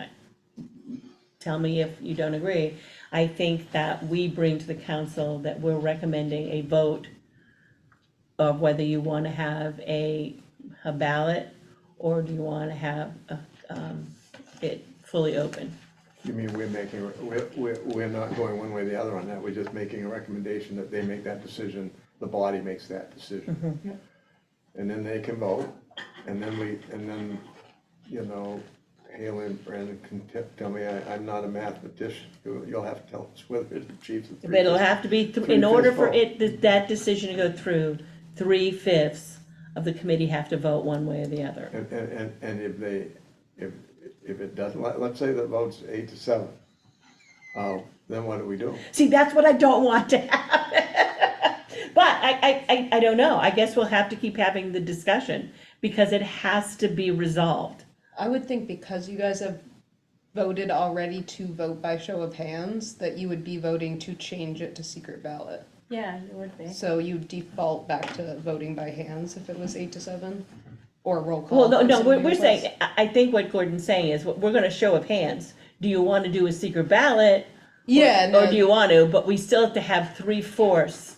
tell me if you don't agree, I think that we bring to the council that we're recommending a vote of whether you want to have a ballot, or do you want to have it fully open? You mean we're not going one way or the other on that, we're just making a recommendation that they make that decision, the body makes that decision. And then they can vote, and then Haley and Brandon can tell me I'm not a mathematician, you'll have to tell us whether it achieves the 3/5. But it'll have to be, in order for that decision to go through, 3/5 of the committee have to vote one way or the other. And if it doesn't, let's say the vote's 8-7, then what do we do? See, that's what I don't want to happen. But I don't know, I guess we'll have to keep having the discussion, because it has to be resolved. I would think because you guys have voted already to vote by show of hands, that you would be voting to change it to secret ballot. Yeah, you would be. So you default back to voting by hands if it was 8-7, or roll call. Well, no, on no, some we're requests. saying, I think what Gordon's saying is, we're gonna show of hands. Do you wanna do a secret ballot? Yeah, Or no, do you want to, but we still have to have 3/4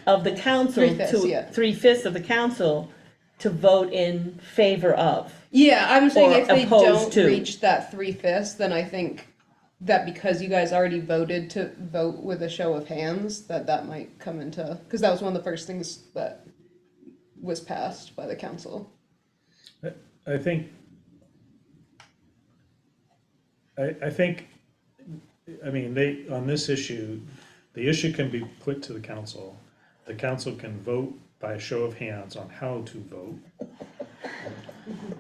of the council 3/5, yeah. 3/5 of the council to vote in favor of. yeah, I'm saying or if they opposed don't to. reach that 3/5, then I think that because you guys already voted to vote with a show of hands, that might come into, because that was one of the first things that was passed by the council. I think, I think, I mean, on this issue, the issue can be put to the council. The council can vote by a show of hands on how to vote.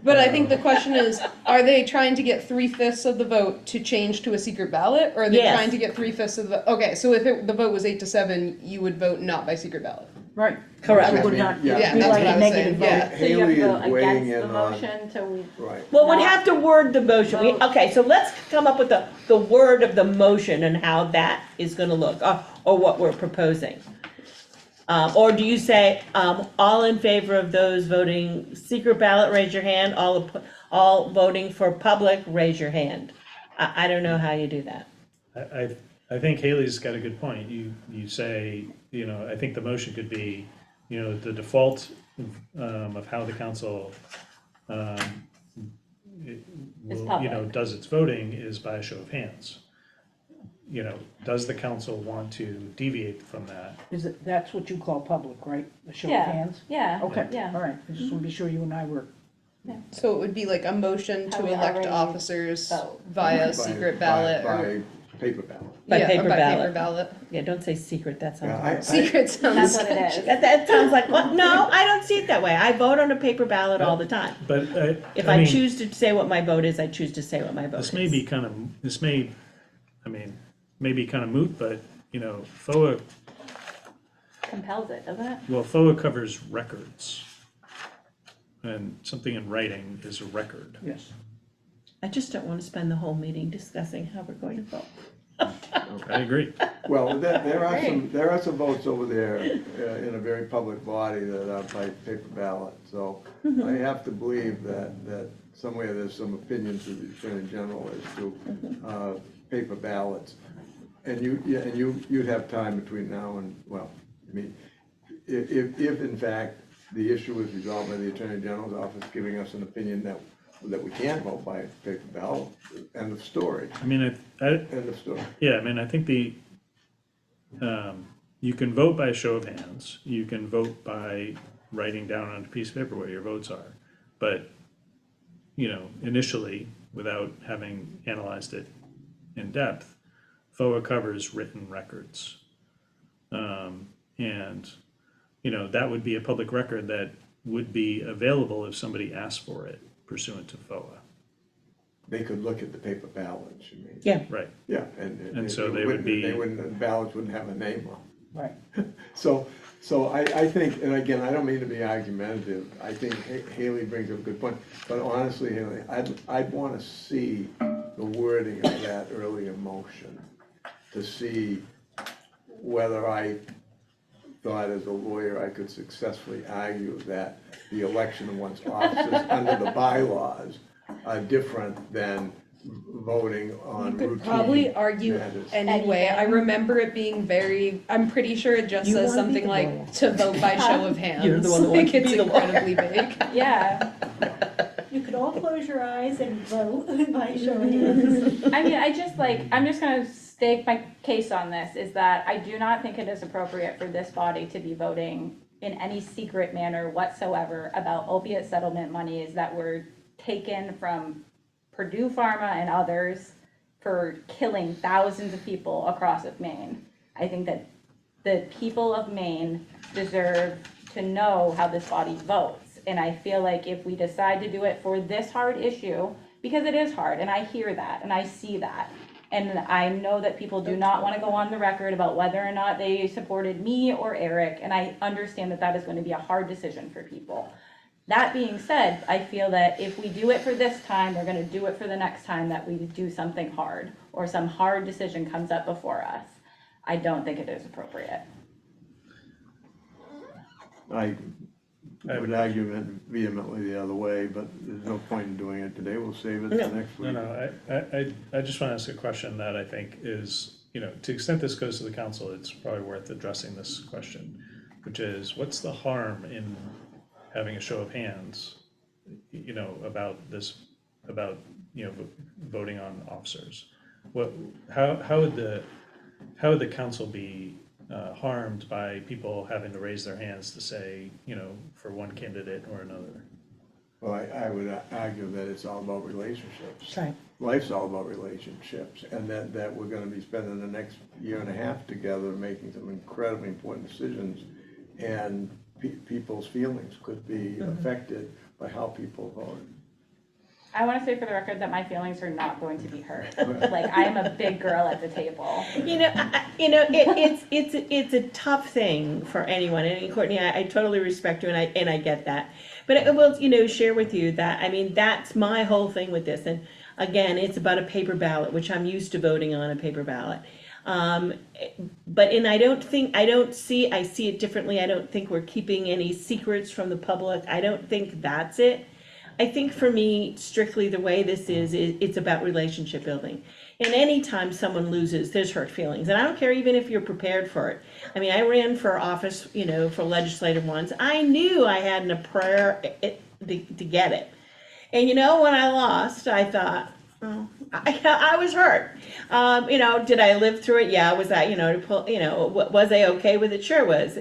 But I think the question is, are they trying to get 3/5 of the vote to change to a secret ballot, or are they Yes. trying to get 3/5 of the? Okay, so if the vote was 8-7, you would vote not by secret ballot. Right. Correct. It would not be Yeah, that's like what I a was negative saying, vote. yeah. So you have Haley to is vote weighing against the in on, motion to, right. Well, we'd Not have to word the motion. vote. Okay, so let's come up with the word of the motion and how that is gonna look, or what we're proposing. Or do you say, all in favor of those voting secret ballot, raise your hand, all voting for public, raise your hand? I don't know how you do that. I think Haley's got a good point. You say, I think the motion could be, the default of how the council public. does its voting is by a show of hands. Does the council want to deviate from that? That's what you call public, right? A show of yeah, hands? yeah, Okay, yeah. all right. I just want to be sure you and I were, So it would be like a motion How to we elect already officers vote. via By- secret by- ballot By or paper ballot. By yeah, paper or by ballot. paper ballot. Yeah, don't say secret, that sounds Yeah, horrible. Secret That's sounds. what it is. That sounds like, well, no, I don't see it that way. I vote on a paper ballot all the time. But, If I I mean, choose to say what my vote is, I choose to say what my vote is. this may be kind of, may be kind of moot, but, FOA, Compels it, doesn't it? well, FOA covers records. And something in writing is a record. yes. I just don't want to spend the whole meeting discussing how we're going to vote. I agree. Well, there are some votes over there in a very public body that are by paper ballot, so I have to believe that somewhere there's some opinion to the Attorney General as to paper ballots. And you'd have time between now and, well, I mean, if in fact the issue is resolved by the Attorney General's office giving us an opinion that we can vote by paper ballot, end of story, I mean, end of story. yeah, I think you can vote by a show of hands. You can vote by writing down on a piece of paper what your votes are. But, initially, without having analyzed it in depth, FOA covers written records. And, that would be a public record that would be available if somebody asked for it pursuant to FOA. They could look at the paper ballots, you mean? Yeah, Right. Yeah, And so they would be- the ballots wouldn't have a name on. Right. So I think, and again, I don't mean to be argumentative, I think Haley brings up a good point, but honestly, Haley, I'd wanna see the wording of that earlier motion to see whether I thought as a lawyer I could successfully argue that the election of one's officers under the bylaws are different than voting on You could routine probably argue matters. anyway. I Anything. remember it being very, I'm pretty sure it just You says wanna be something the like lawyer. to vote by show of hands. You're the one that wants Like to it's be the lawyer. incredibly big. Yeah, You could all close your eyes and vote by showing hands. I mean, I'm just gonna stake my case on this, is that I do not think it is appropriate for this body to be voting in any secret manner whatsoever about opiate settlement monies that were taken from Purdue Pharma and others for killing thousands of people across of Maine. I think that the people of Maine deserve to know how this body votes. And I feel like if we decide to do it for this hard issue, because it is hard, and I hear that, and I see that, And I know that people do not want to go on the record about whether or not they supported me or Eric, and I understand that that is going to be a hard decision for people. That being said, I feel that if we do it for this time, we're gonna do it for the next time that we do something hard, or some hard decision comes up before us. I don't think it is appropriate. I would argue it vehemently the other way, but there's no point in doing it today, we'll save it for next week. No, I just want to ask a question that I think is, to the extent this goes to the council, it's probably worth addressing this question, which is, what's the harm in having a show of hands, about this, voting on officers? How would the council be harmed by people having to raise their hands to say, for one candidate or another? Well, I would argue that it's all about relationships. Right. Life's all about relationships, and that we're gonna be spending the next year and a half together making some incredibly important decisions, and people's feelings could be affected by how people vote. I want to say for the record that my feelings are not going to be hurt. Like, I am a big girl at the table. It's a tough thing for anyone, and Courtney, I totally respect you, and I get that. But I will, share with you that, I mean, that's my whole thing with this, and again, it's about a paper ballot, which I'm used to voting on a paper ballot. I see it differently. I don't think we're keeping any secrets from the public. I don't think that's it. I think for me, strictly the way this is, it's about relationship building. And anytime someone loses, there's hurt feelings. And I don't care even if you're prepared for it. I mean, I ran for office, for legislative ones. I knew I had a prayer to get it. And when I lost, I thought, oh, I was hurt. Did I live through it? Yeah. Was that, was I okay with it? Sure was.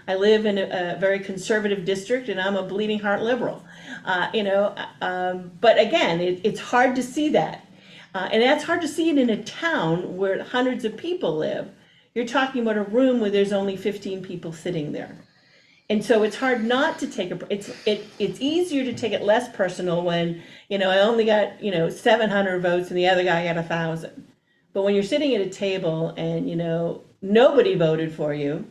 I live in a very conservative district, and I'm a bleeding heart liberal. But again, it's hard to see that. And that's hard to see it in a town where hundreds of people live. You're talking about a room where there's only 15 people sitting there. And so it's hard not to take it's easier to take it less personal when, I only got, 700 votes and the other guy got 1,000. But when you're sitting at a table and, nobody voted for you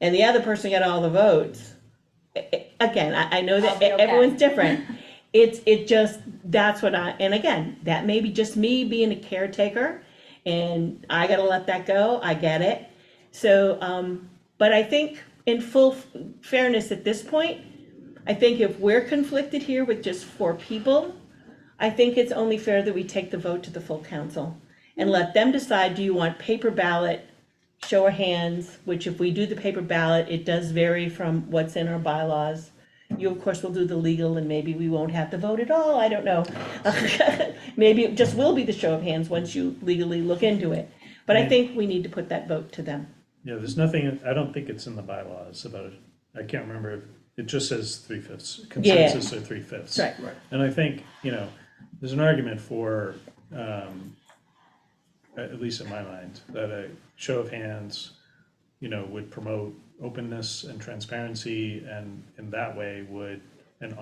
and the other person got all the votes, again, I know that Okay. everyone's different. And again, that may be just me being a caretaker, and I gotta let that go, I get it. So, but I think in full fairness at this point, I think if we're conflicted here with just 4 people, I think it's only fair that we take the vote to the full council and let them decide, do you want paper ballot, show of hands, which if we do the paper ballot, it does vary from what's in our bylaws. You, of course, will do the legal, and maybe we won't have to vote at all, I don't know. Maybe it just will be the show of hands once you legally look into it. But I think we need to put that vote to them. Yeah, there's nothing, I don't think it's in the bylaws about it. I can't remember, it just says 3/5, consensus or 3/5. Right. And I think, there's an argument for, at least in my mind, that a show of hands, would promote openness and transparency, and in that way and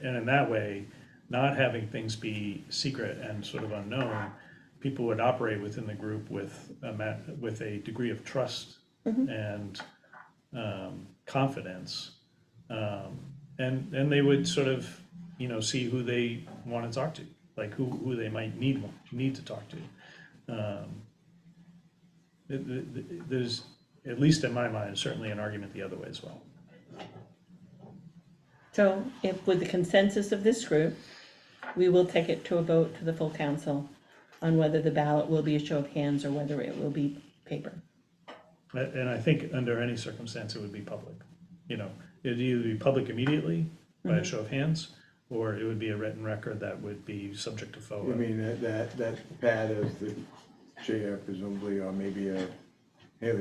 in that way, not having things be secret and sort of unknown, people would operate within the group with a degree of trust and confidence, and they would sort of see who they want to talk to, like who they might need to talk to. There's, at least in my mind, certainly an argument the other way as well. So if, with the consensus of this group, we will take it to a vote to the full council on whether the ballot will be a show of hands or whether it will be paper. And I think under any circumstance, it would be public. It'd either be public immediately by a show of hands, or it would be a written record that would be subject to I FOA. mean, that Pat as the chair presumably, or maybe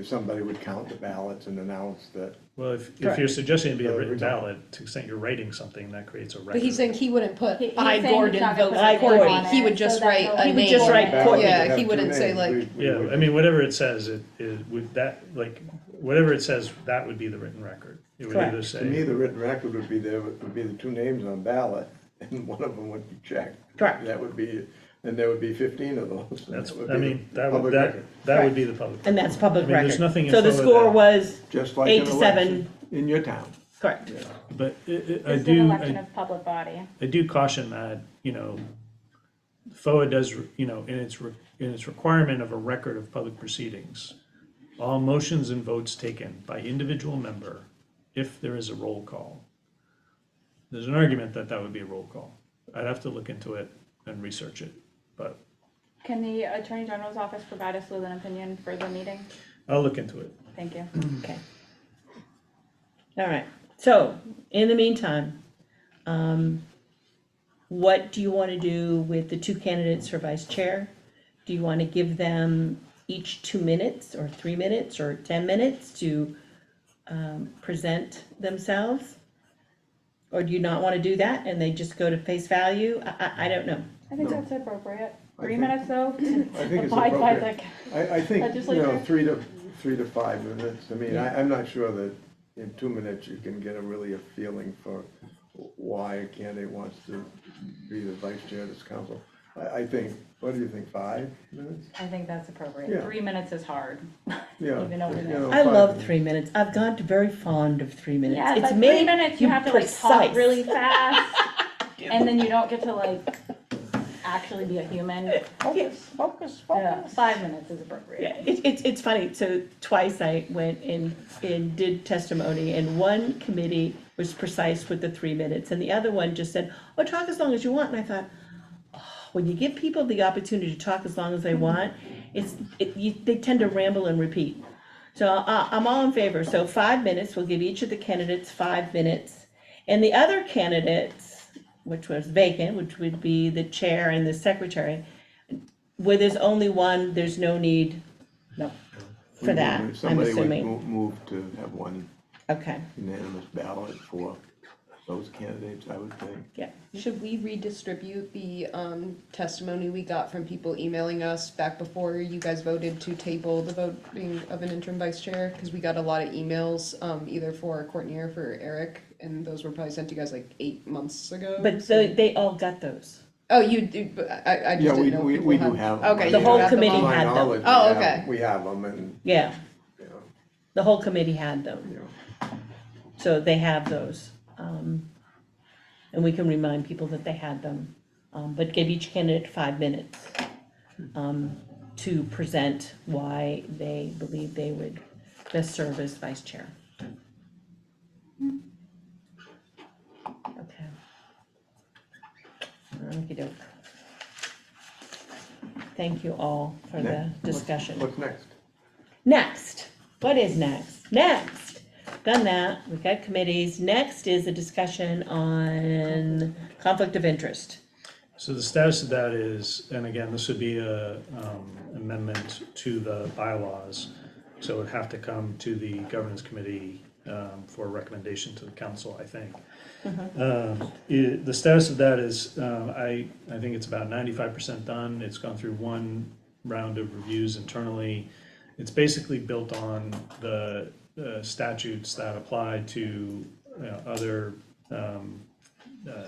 somebody would count the ballots and announce that. Well, if you're suggesting it'd be a written ballot, to the extent you're writing something, that creates a record. But he's saying he wouldn't put He's I saying he's Gordon not gonna votes put I for Courtney. Gordon. He would So just that write he'll- a He would name. just write on it. Courtney. Yeah, Have he two wouldn't say names. like, Yeah, I mean, whatever it says, whatever it says, that would be the written record. It would either Correct. say. To me, the written record would be the 2 names on ballot, and one of them would be checked. Correct. That would be, and there would be 15 of those. and That's, that would I be mean, the that would, public that, record. that would be the public. And that's public I mean, there's record. nothing in So the FOA score that- was Just like 8 an to election 7, in your town. correct. But I It's an do, election of public body. I do caution that, FOA does, in its requirement of a record of public proceedings, all motions and votes taken by individual member, if there is a roll call. There's an argument that that would be a roll call. I'd have to look into it and research it, but Can the Attorney General's office provide us with an opinion for the meeting? I'll look into it. Thank you. Okay. All right, so, in the meantime, what do you want to do with the 2 candidates for vice chair? Do you want to give them each 2 minutes, or 3 minutes, or 10 minutes to present themselves? Or do you not want to do that, and they just go to face value? I don't know. I think that's appropriate. I 3 think- minutes though, I think it's abide by appropriate. the, I think, Legislature? 3 to 5 minutes. I mean, I'm not sure that in 2 minutes you can get a feeling for why a candidate wants to be the vice chair of this council. I think, what do you think, 5 minutes? I think that's appropriate. Yeah. 3 minutes is hard. Yeah. Even over you there. know, I 5 love minutes. 3 minutes. I've gone to very fond of 3 minutes. Yeah, It's but 3 made minutes you have to like talk precise. really fast, and then you don't get to like actually be a human. Focus. 5 minutes is appropriate. Yeah, it's funny, so twice I went and did testimony, and one committee was precise with the 3 minutes, and the other one just said, oh, talk as long as you want, and I thought, oh, when you give people the opportunity to talk as long as they want, they tend to ramble and repeat. So I'm all in favor, so 5 minutes, we'll give each of the candidates 5 minutes, and the other candidates, which was vacant, which would be the chair and the secretary, where there's only one, there's no need, for that, I'm Somebody would assuming. move to have one Okay, unanimous ballot for those candidates, I would think. yeah. Should we redistribute the testimony we got from people emailing us back before you guys voted to table the voting of an interim vice chair? Because we got a lot of emails, either for Courtney or for Eric, and those were probably sent to you guys like 8 months ago. But so they all got those. Oh, you do, but I just Yeah, didn't know if people we do have. them. Okay, The you whole have them committee all? To my had them. knowledge, Oh, we have- okay. We have them and, Yeah, you know, the whole committee had them, you know. so they have those. And we can remind people that they had them, but give each candidate 5 minutes to present why they believe they would best serve as vice chair. Okay. Okey-doke. Thank you all for the discussion. What's next? Next, what is next? Next, done that, we've got committees. Next is a discussion on conflict of interest. So the status of that is, and again, this would be a amendment to the bylaws. So it would have to come to the governance committee for a recommendation to the council, I think. The status of that is, I think it's about 95% done. It's gone through one round of reviews internally. It's basically built on the statutes that apply to other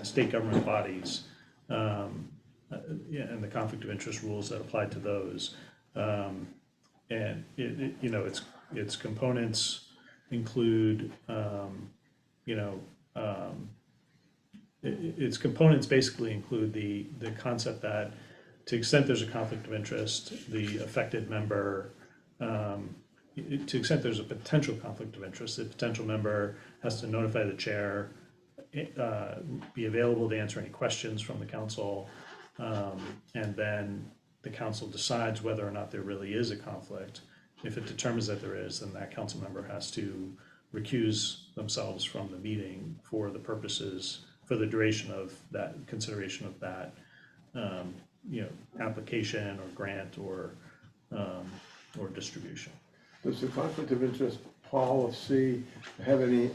state government bodies, and the conflict of interest rules that apply to those. And its components include, its components basically include the concept that to the extent there's a conflict of interest, the affected member, to the extent there's a potential conflict of interest, the potential member has to notify the chair, be available to answer any questions from the council, and then the council decides whether or not there really is a conflict. If it determines that there is, then that council member has to recuse themselves from the meeting for the purposes, for the duration of that, consideration of that, application or grant or distribution. Does the conflict of interest policy have any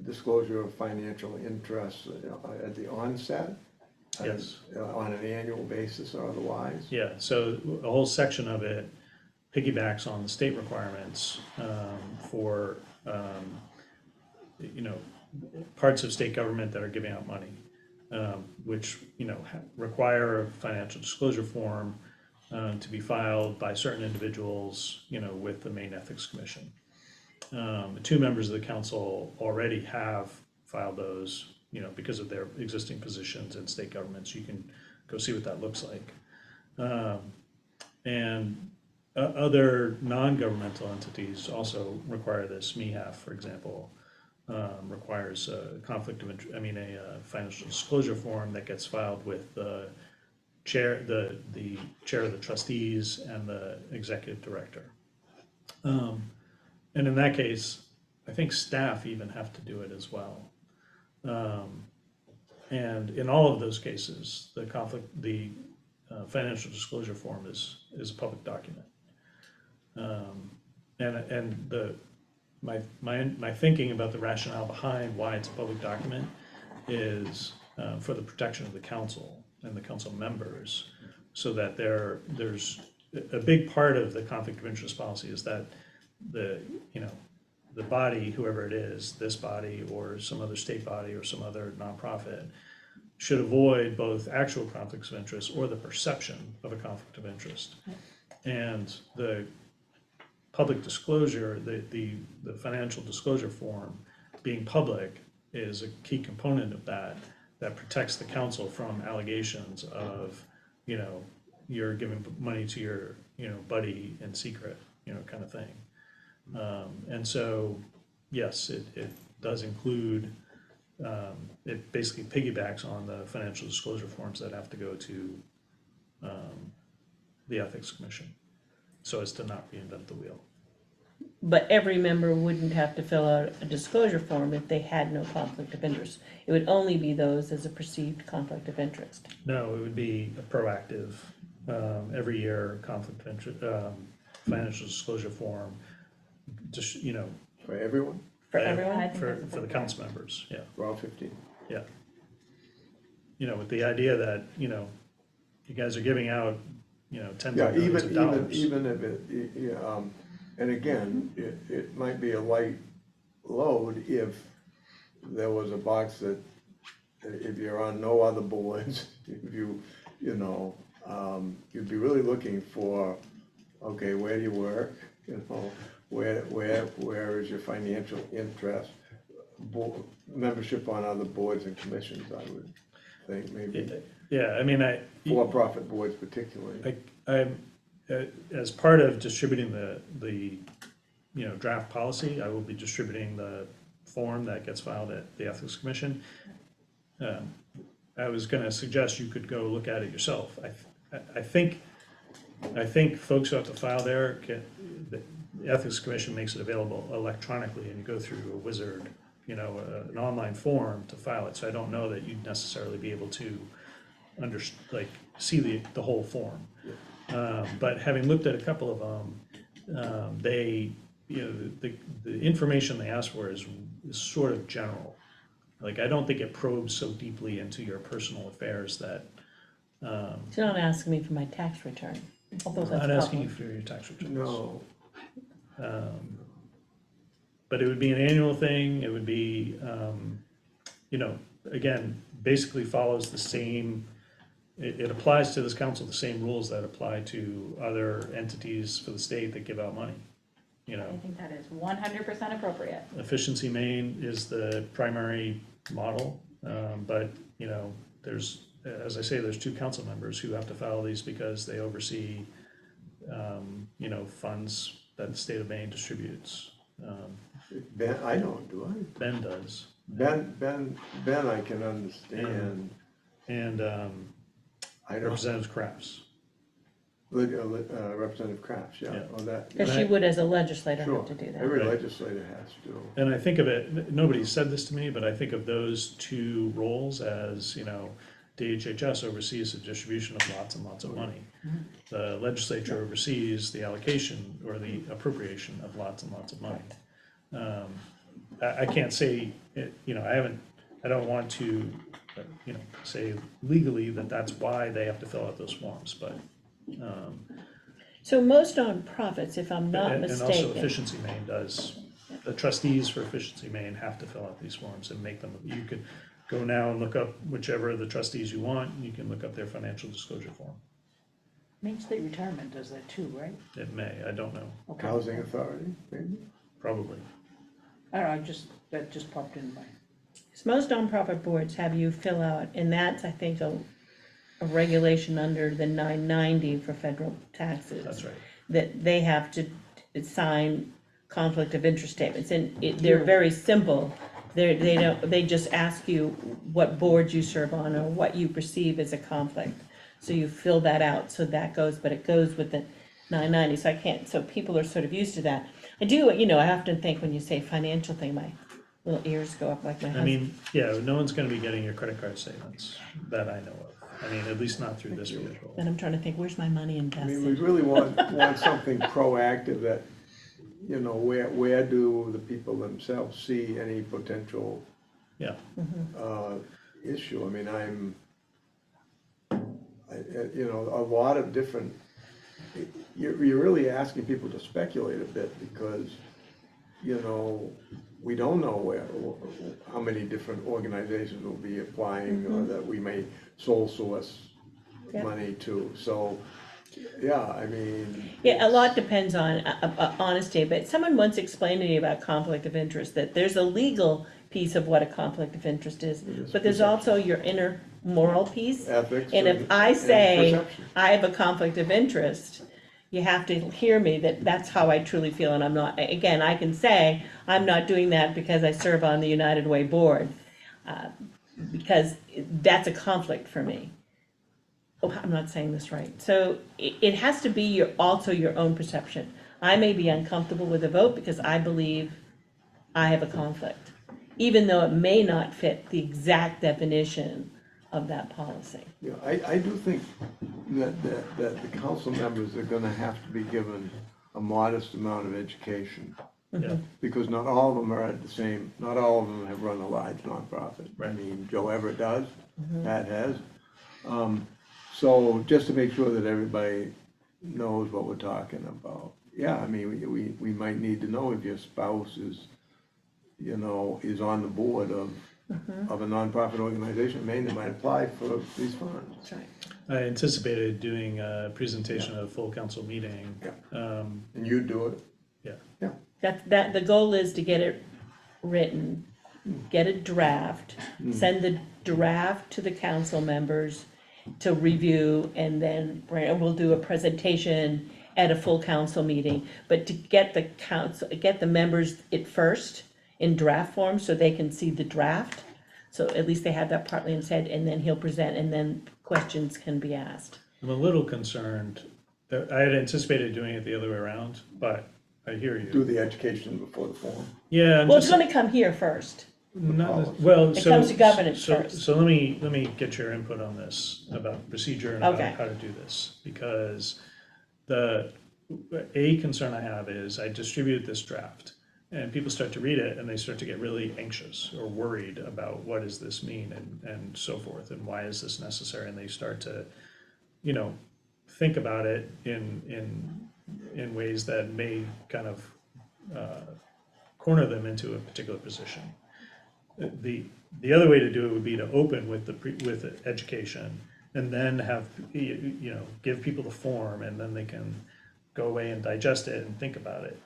disclosure of financial interests at the onset? Yes. On an annual basis or otherwise? Yeah, so a whole section of it piggybacks on the state requirements for, parts of state government that are giving out money, which, require a financial disclosure form to be filed by certain individuals, with the Maine Ethics Commission. 2 members of the council already have filed those, because of their existing positions in state governments. You can go see what that looks like. And other non-governmental entities also require this. MEHAF, for example, requires a a financial disclosure form that gets filed with the chair, the chair of the trustees and the executive director. And in that case, I think staff even have to do it as well. And in all of those cases, the financial disclosure form is a public document. My thinking about the rationale behind why it's a public document is for the protection of the council and the council members, so that there's a big part of the conflict of interest policy is that the body, whoever it is, this body or some other state body or some other nonprofit, should avoid both actual conflicts of interest or the perception of a conflict of interest. And the public disclosure, the financial disclosure form being public is a key component of that protects the council from allegations of, you're giving money to your, buddy in secret, kind of thing. And so, yes, it does include, it basically piggybacks on the financial disclosure forms that have to go to the Ethics Commission, so as to not reinvent the wheel. But every member wouldn't have to fill out a disclosure form if they had no conflict of interest. It would only be those as a perceived conflict of interest. No, it would be a proactive, every year conflict of interest, financial disclosure form, just, For everyone, For everyone? I think for that's a the good council members, yeah. for all 15. Yeah. With the idea that, you guys are giving out, tens Yeah, of millions of dollars. even if and again, it might be a light load if there was a box that, if you're on no other boards, if you'd be really looking for, okay, where do you work? Where is your financial interest? Membership on other boards and commissions, I would think, maybe Yeah, for-profit boards particularly. as part of distributing the draft policy, I will be distributing the form that gets filed at the Ethics Commission. I was gonna suggest you could go look at it yourself. I think folks who have to file there the Ethics Commission makes it available electronically, and you go through a wizard, an online form to file it. So I don't know that you'd necessarily be able to see the whole form. But having looked at a couple of them, they, the information they ask for is sort of general. I don't think it probes so deeply into your personal affairs that. You're not asking me for my tax return, although I'm that's not asking you public. for your tax returns. No, But it would be an annual thing. It would be, again, basically follows the same. It applies to this council the same rules that apply to other entities for the state that give out money. I think that is 100% appropriate. Efficiency Maine is the primary model, but there's, as I say, there's 2 council members who have to file these because they oversee, funds that the state of Maine distributes. Ben, I don't, do I? Ben does. Ben, I can understand. And I don't, Representative Crafts. Representative Crafts, yeah, Yeah. oh, that, Because she would, as a legislator, sure, have to do that. every Right. legislator has to. And I think of it, nobody said this to me, but I think of those 2 roles as, DHHS oversees the distribution of lots and lots of money. The legislature oversees the allocation or the appropriation of lots and lots of money. I can't say, I don't want to, say legally that that's why they have to fill out those forms, but. So most nonprofits, if I'm not And also mistaken, Efficiency Maine does the trustees for Efficiency Maine have to fill out these forms and make them, you could go now and look up whichever of the trustees you want, and you can look up their financial disclosure form. Maine State Retirement does that too, right? It may, I don't know, Okay. Housing authority, maybe? probably. I don't know, that just popped in my, Most nonprofit boards have you fill out, and that's, I think, a regulation under the 990 for federal taxes. That's right. That they have to sign conflict of interest statements, and they're very simple. They just ask you what board you serve on or what you perceive as a conflict. So you fill that out, so that goes, but it goes with the 990, so I can't, so people are sort of used to that. I do, I often think when you say financial thing, my little ears go up like my I husband. mean, yeah, no one's gonna be getting your credit card statements that I know of. I mean, at least not through this vehicle. And I'm trying to think, where's my money I mean, we invested? really want something proactive that, where do the people themselves see any potential Yeah, issue? I mean, a lot of different, you're really asking people to speculate a bit because, we don't know how many different organizations will be applying or that we may sole source Yeah. money to. So, yeah, I mean. Yeah, a lot depends on honesty, but someone once explained to me about conflict of interest, that there's a legal piece of what a conflict of interest is, but there's also your inner moral piece. Ethics. And if I say perception. I have a conflict of interest, you have to hear me that that's how I truly feel, and I'm not, again, I can say, I'm not doing that because I serve on the United Way board, because that's a conflict for me. Oh, I'm not saying this right. So it has to be also your own perception. I may be uncomfortable with a vote because I believe I have a conflict, even though it may not fit the exact definition of that policy. Yeah, I do think that the council members are gonna have to be given a modest amount of education. yeah, Because not all of them are at the same, not all of them have run a large nonprofit. I Right. mean, Joe Everett does, Pat has. So just to make sure that everybody knows what we're talking about. Yeah, I mean, we might need to know if your spouse is on the board of a nonprofit organization in Maine that might apply for these funds. That's right. I anticipated doing a presentation at a full council meeting. Yeah. And you do it? Yeah, That, the goal is to get it written, get a draft, send the draft to the council members to review, and then we'll do a presentation at a full council meeting. But to get the members it first in draft form so they can see the draft. So at least they have that partly in head, and then he'll present, and then questions can be asked. I'm a little concerned, I had anticipated doing it the other way around, but I hear you. Do the education before the form. Yeah, I'm Well, it's just, gonna come here first. well, It so. comes to governance so- first. So let me get your input on this, about procedure and Okay. how to do this, because a concern I have is I distributed this draft, and people start to read it, and they start to get really anxious or worried about what does this mean, and so forth, and why is this necessary, and they start to, think about it in ways that may kind of corner them into a particular position. The other way to do it would be to open with the education, and then have, give people the form, and then they can go away and digest it and think about it.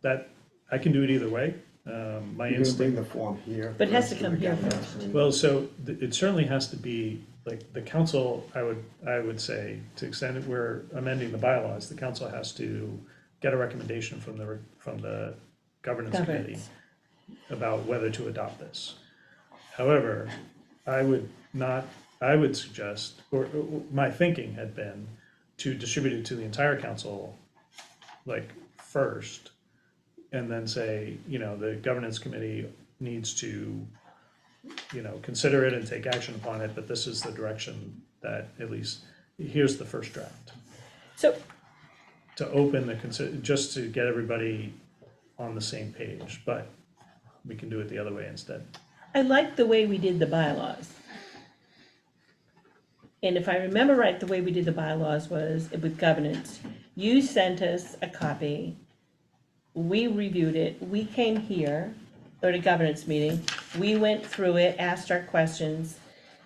That, I can do it either way. My You're gonna bring instinct, the form here. But it has to first come here the first. governance. well, so it certainly has to be, like, the council, I would say, to the extent that we're amending the bylaws, the council has to get a recommendation from the governance committee Governance. about whether to adopt this. However, I would suggest, or my thinking had been to distribute it to the entire council, like, first, and then say, the governance committee needs to, consider it and take action upon it, but this is the direction that, at least, here's the first draft. So To open just to get everybody on the same page, but we can do it the other way instead. I like the way we did the bylaws. And if I remember right, the way we did the bylaws was with governance. You sent us a copy, we reviewed it, we came here, at a governance meeting, we went through it, asked our questions,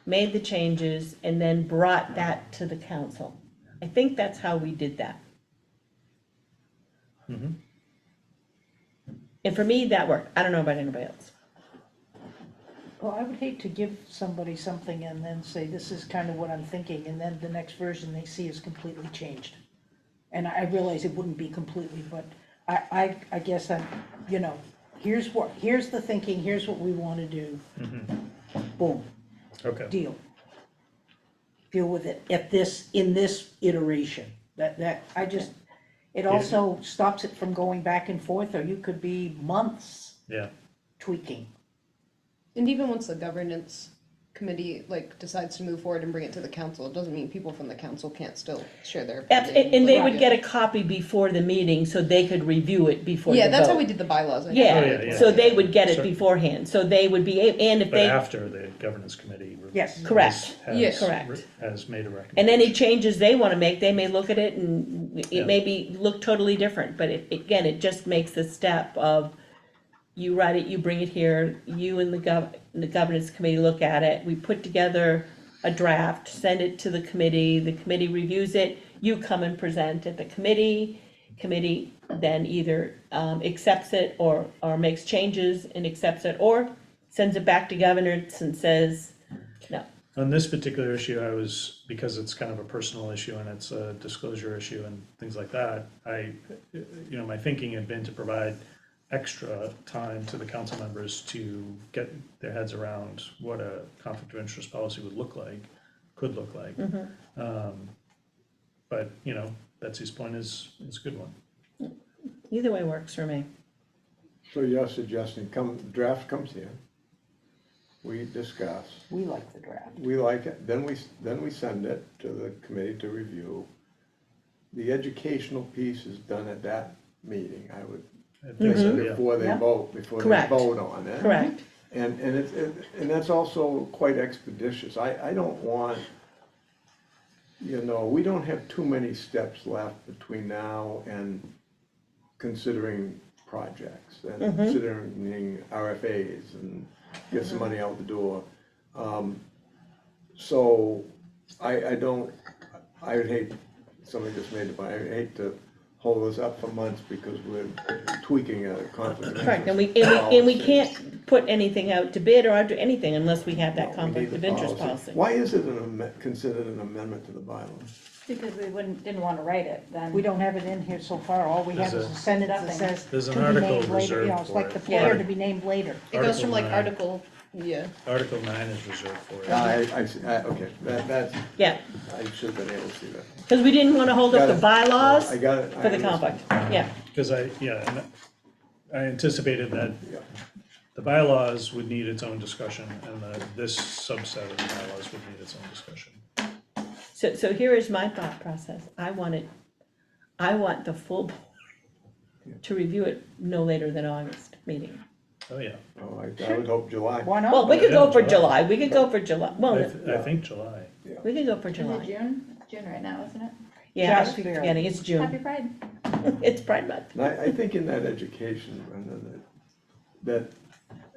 made the changes, and then brought that to the council. I think that's how we did that. Mhm. And for me, that worked. I don't know about anybody else. Well, I would hate to give somebody something and then say, this is kind of what I'm thinking, and then the next version they see is completely changed. And I realize it wouldn't be completely, but I guess I'm, you know, here's the thinking, here's what we want to do. Boom, Okay, deal. Deal with it in this iteration. It also stops it from going back and forth, or you could be months yeah, tweaking. And even once the governance committee like decides to move forward and bring it to the council, it doesn't mean people from the council can't still share their opinion. And they Like, would yeah. get a copy before the meeting so they could review it before the Yeah, that's how vote. we did the bylaws. I think. Yeah, Oh, yeah, yeah. so they would get it Sure. beforehand, so they would be, and if but they, after the governance committee. Yes. Correct. Yeah. Correct. Has made a recommendation. and any changes they wanna make, they may look at it and Yeah. it may look totally different, but again, it just makes the step of you write it, you bring it here, you and the governance committee look at it, we put together a draft, send it to the committee reviews it, you come and present at the committee then either accepts it or makes changes and accepts it, or sends it back to governance and says, no. On this particular issue, because it's kind of a personal issue and it's a disclosure issue and things like that, my thinking had been to provide extra time to the council members to get their heads around what a conflict of interest policy could look like. But, Betsy's point is a good one. Either way works for me. So you're suggesting draft comes here, we discuss, We like the draft. we like it, then we send it to the committee to review. The educational piece is done at that meeting, I would I think think, so, yeah. before they Yeah. vote, Correct. on it. Correct. And that's also quite expeditious. I don't want, we don't have too many steps left between now and considering projects and considering RFAs and get some money out the door. So I would hate, somebody just made it, but I would hate to hold us up for months because we're tweaking a conflict of Correct, interest and we policy. can't put anything out to bid or do anything unless we have that No, we conflict need of the interest policy. Why is it considered an amendment to the bylaws? Because we didn't wanna write it, then. We don't have it in here so far, all we have There's is a- a sentence that Nothing. says. There's an to be article named later. reserved It's for like it. the player Yeah. to be named later. It goes from like Article article, yeah. Article 9 is reserved for it. I see, okay, that's, Yeah, I should have been able to see that. because we didn't want to hold up Got the it. bylaws I got it. for the conflict, yeah. Because I anticipated that Yeah. the bylaws would need its own discussion, and this subset of the bylaws would need its own discussion. So here is my thought process. I want the full board to review it no later than August meeting. Oh, yeah. Oh, I would hope July. Why not? Well, we could go for Yeah, July, we could go for July, well, I think July. we could go for Is it July. June? June right now, isn't it? Yeah, I Just keep barely. forgetting, it's Happy June, Pride. it's Pride Month. And I think in that education, Brenda, that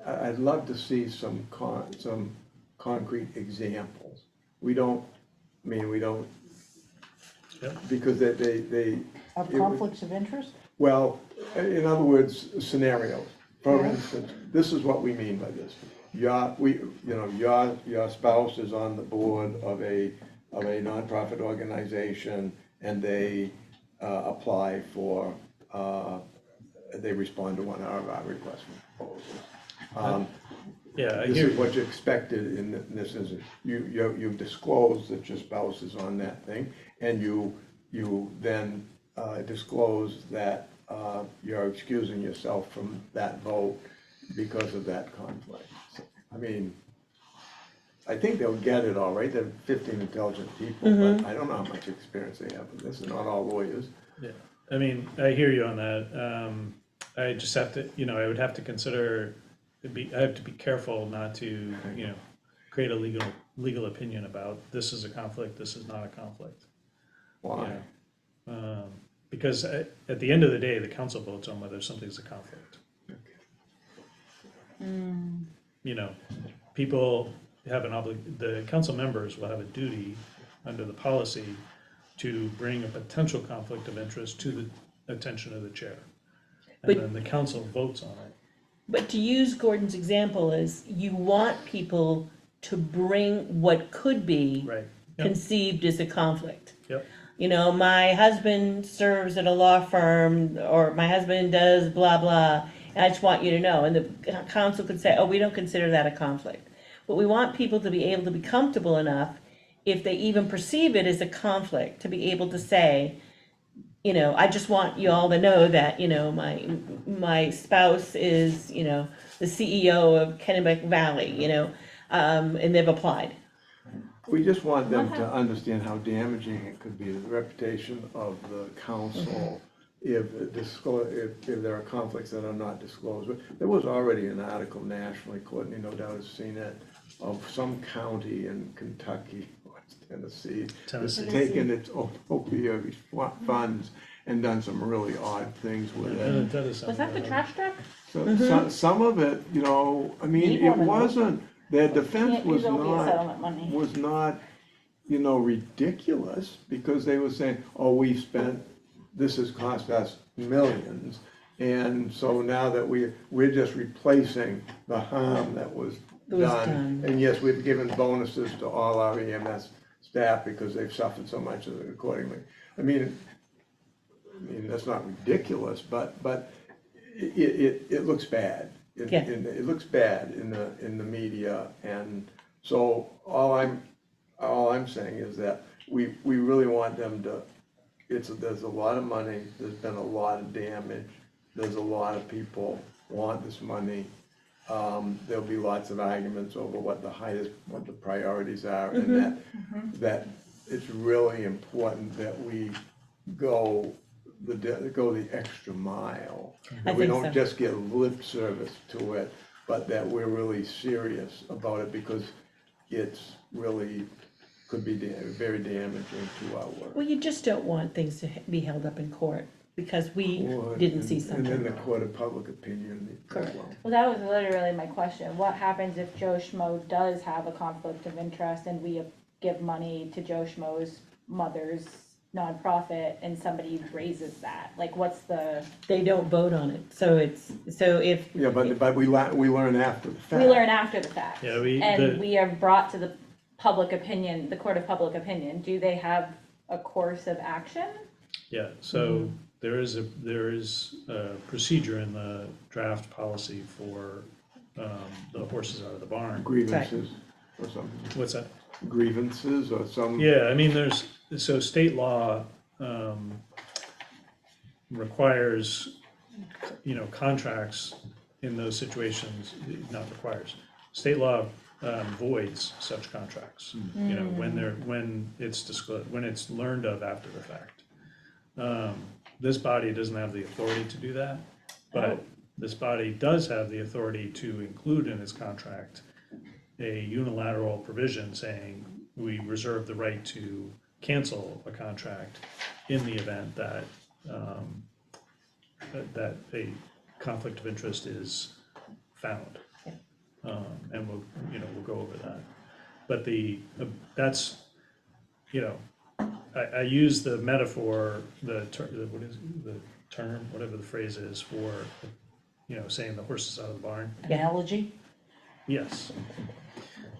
I'd love to see some concrete examples. We don't, Yep. because they, Of it would- conflicts of interest? well, in other words, scenarios. For instance, this is what we mean by this. Your spouse is on the board of a nonprofit organization, and they apply for, they respond to one of our requests for proposals. Yeah, I This hear is what you expected in this is, you've disclosed that your spouse is on that thing, and you then disclose that you're excusing yourself from that vote because of that conflict. So, I think they'll get it all right, they're 15 intelligent people, but I don't know how much experience they have in this, and not all lawyers. Yeah, I hear you on that. I just have to, I would have to consider, I have to be careful not to, create a legal opinion about this is a conflict, this is not a conflict. Why? Yeah. because at the end of the day, the council votes on whether something's a conflict. You know, people have the council members will have a duty under the policy to bring a potential conflict of interest to the attention of the chair. And But- then the council votes on it. But to use Gordon's example is, you want people to bring what could be Right. Yep. conceived as a conflict. Yep. You know, my husband serves at a law firm, or my husband does blah, blah, and I just want you to know. And the council could say, oh, we don't consider that a conflict. But we want people to be able to be comfortable enough, if they even perceive it as a conflict, to be able to say, you know, I just want you all to know that, you know, my spouse is, you know, the CEO of Kennebec Valley, you know, and they've applied. We just want them to understand how damaging it could be to the reputation of the council if there are conflicts that are not disclosed. There was already an article nationally, Courtney no doubt has seen it, of some county in Kentucky or Tennessee that's taken its opioid funds and done some really odd things with it. Was that the trash truck? So, some of it, you know, I mean, Need it one of those. wasn't, their defense Can't was use opiate not, settlement money. was not, you know, ridiculous, because they were saying, oh, we've spent, this has cost us millions, and so now that we're just replacing the harm that was done. And yes, we've given bonuses to all our EMS staff because they've suffered so much accordingly. I mean, that's not ridiculous, but it looks bad. It looks bad in the media, and so all I'm saying is that we really want them to. There's a lot of money. There's been a lot of damage. There's a lot of people want this money. There'll be lots of arguments over what the priorities are, and that it's really important that we go the extra mile. That we don't just get lip service to it, but that we're really serious about it, because it's really could be very damaging to our work. Well, you just don't want things to be held up in court because we didn't see And then the something. court of public opinion. Correct. Well, that was literally my question. What happens if Joe Schmo does have a conflict of interest and we give money to Joe Schmo's mother's nonprofit and somebody raises that? Like, what's the, They don't vote on it, so if. Yeah, but we learn after the fact. we learn after the fact. Yeah, And we are brought to the public opinion, the court of public opinion. Do they have a course of action? Yeah, so there is a procedure in the draft policy for the horses out of the barn. Grievances or something. What's that? Grievances or some. Yeah, I mean, so state law requires, you know, contracts in those situations, not requires. State law voids such contracts, you know, when it's disclosed, when it's learned of after the fact. This body doesn't have the authority to do that, but this body does have the authority to include in its contract a unilateral provision saying we reserve the right to cancel a contract in the event that that a conflict of interest is found. And we'll go over that. But that's, you know, I use the metaphor, what is the term, whatever the phrase is for, you know, saying the horse is out of the barn. Analogy? Yes.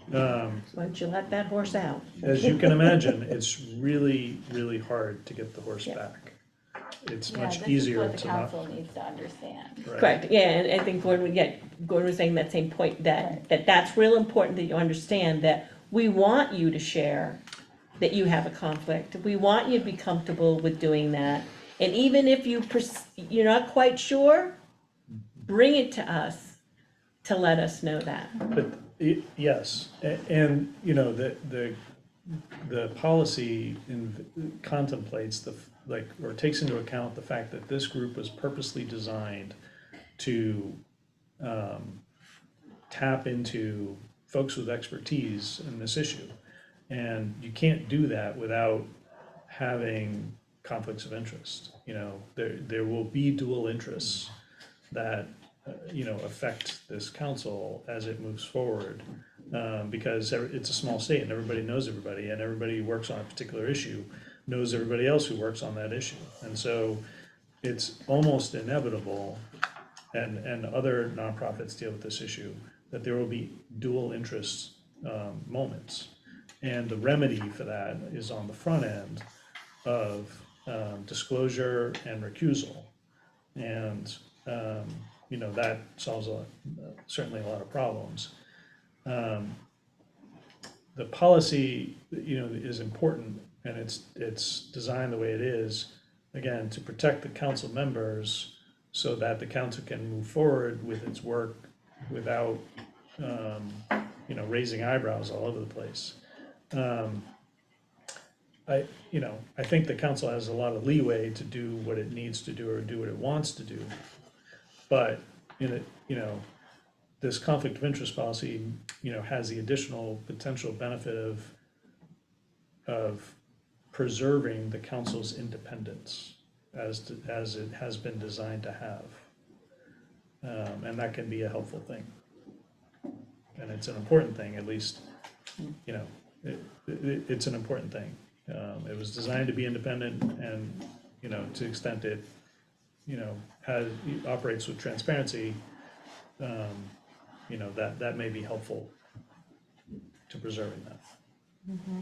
Why don't you let that horse out? As you can imagine, it's really, really hard to get the horse back. It's Yeah, much this easier is what to the not. council needs to understand. Right. Correct, yeah, and I think Gordon was saying that same point, that's real important that you understand that we want you to share that you have a conflict. We want you to be comfortable with doing that. And even if you're not quite sure, bring it to us to let us know that. But, yes, and, you know, the policy contemplates or takes into account the fact that this group was purposely designed to tap into folks with expertise in this issue. And you can't do that without having conflicts of interest. You know, there will be dual interests that, you know, affect this council as it moves forward. Because it's a small state and everybody knows everybody, and everybody who works on a particular issue knows everybody else who works on that issue. And so it's almost inevitable, and other nonprofits deal with this issue, that there will be dual interest moments. And the remedy for that is on the front end of disclosure and recusal. And, you know, that solves certainly a lot of problems. The policy, you know, is important, and it's designed the way it is, again, to protect the council members so that the council can move forward with its work without, you know, raising eyebrows all over the place. I think the council has a lot of leeway to do what it needs to do or do what it wants to do. But, you know, this conflict of interest policy, you know, has the additional potential benefit of preserving the council's independence as it has been designed to have. And that can be a helpful thing. And it's an important thing, at least, you know, it's an important thing. It was designed to be independent, and, you know, to the extent it, you know, operates with transparency, you know, that may be helpful to preserving that. Mm-hmm.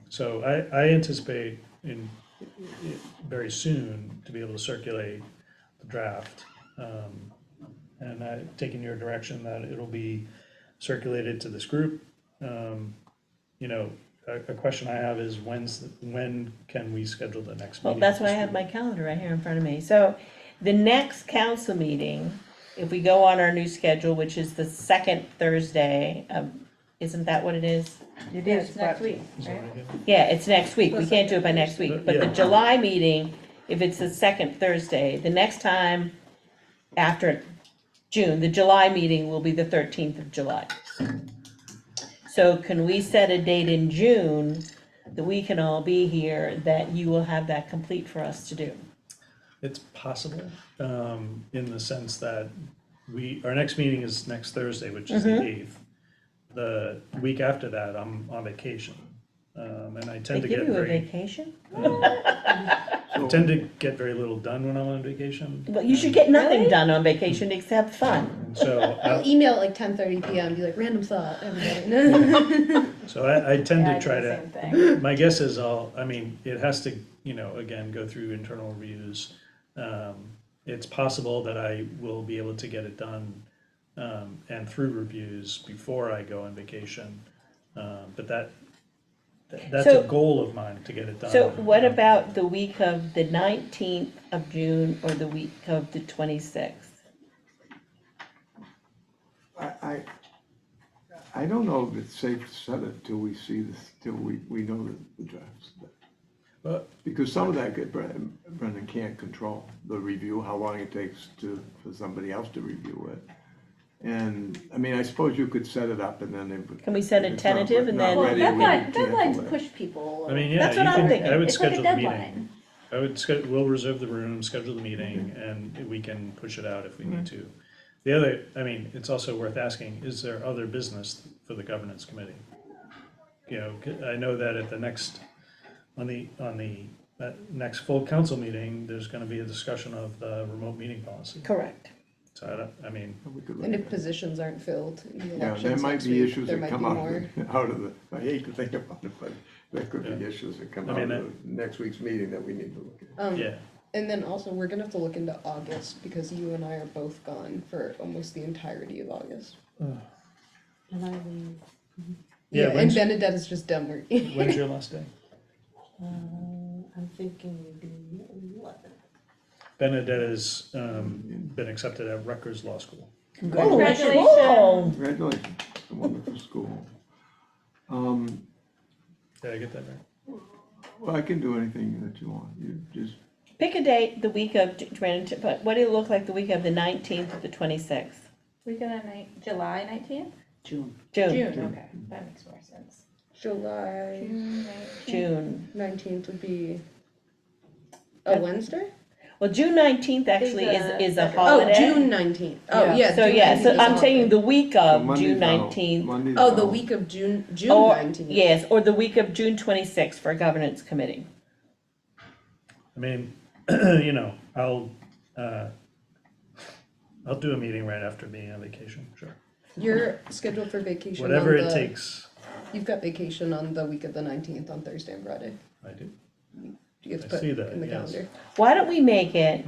So I anticipate very soon to be able to circulate the draft. And taking your direction that it'll be circulated to this group. You know, a question I have is when can we schedule the next Well, meeting? that's why I have my calendar right here in front of me. So the next council meeting, if we go on our new schedule, which is the second Thursday, isn't that what it is? It Yeah, is, it's next but week, Is that right? right, Gail? Yeah, it's next week. We can't do it by next week. But the Yeah. July meeting, if it's the second Thursday, the next time after June, the July meeting will be the 13th of July. So can we set a date in June that we can all be here, that you will have that complete for us to do? It's possible, in the sense that our next meeting is next Thursday, which is the 8th. The week after that, I'm on vacation, and I They tend to give get you a very, vacation? I tend to get very little done when I'm on vacation. Well, you should get nothing Really? done on vacation except fun. And so, I'll email at like 10:30 p.m. Be like, random thought, everybody. so I tend Yeah, I to do try the to. same thing. My guess is it has to, you know, again, go through internal reviews. It's possible that I will be able to get it done, and through reviews before I go on vacation. But that's So- a goal of mine, to get it done. So what about the week of the 19th of June or the week of the 26th? I don't know if it's safe to set it till we see this, till we know the drafts. But, Because some of that Brendan can't control, the review, how long it takes for somebody else to review it. And, I mean, I suppose you could set it up and then it would. Can we set it if it's tentative and not then- Well, ready, we would cancel deadlines it. push people. I mean, yeah, That's what you I'm can, thinking. I would It's like a schedule the meeting. deadline. We'll reserve the room, schedule the meeting, and we can push it out if we need Mm-hmm. to. The other, I mean, it's also worth asking, is there other business for the governance committee? You know, I know that at the next, on the next full council meeting, there's gonna be a discussion of the remote meeting policy. Correct. So I mean, We could look And at if it. positions aren't filled in the Yeah, elections there might next be week, issues there that might come be out more. out of I hate to think about it, but there could be issues that come I out mean, of the next week's meeting that we need to look at. yeah, And then also, we're gonna have to look into August, because you and I are both gone for almost the entirety of August. And I leave, Yeah, And when's- Benedette is just done working. when's your last day? I'm thinking maybe 11. Benedette has been accepted at Rutgers Law School. Congratulations. Oh, Congratulations, it's a wonderful school. Did I get that right? Well, I can do anything that you want, you just, pick a date, the week of, but what do it look like the week of the 19th to the 26th? Week of the July 19th? June. June. June, okay, that makes more sense. July June. 19th would be a Wednesday? Well, June 19th actually is a Federal. holiday. Oh, June 19th. Oh, Yeah. yeah. So June yeah, 19th so is a I'm saying holiday. the week So of Monday's June out. 19th. Monday's Oh, the out. week of June Or, 19th. yes, or the week of June 26th for governance committee. I mean, I'll do a meeting right after being on vacation, sure. You're scheduled for vacation. Whatever on it the- takes, You've got vacation on the week of the 19th on Thursday and Friday. I do. You get to I put see that, in the yes. calendar. Why don't we make it,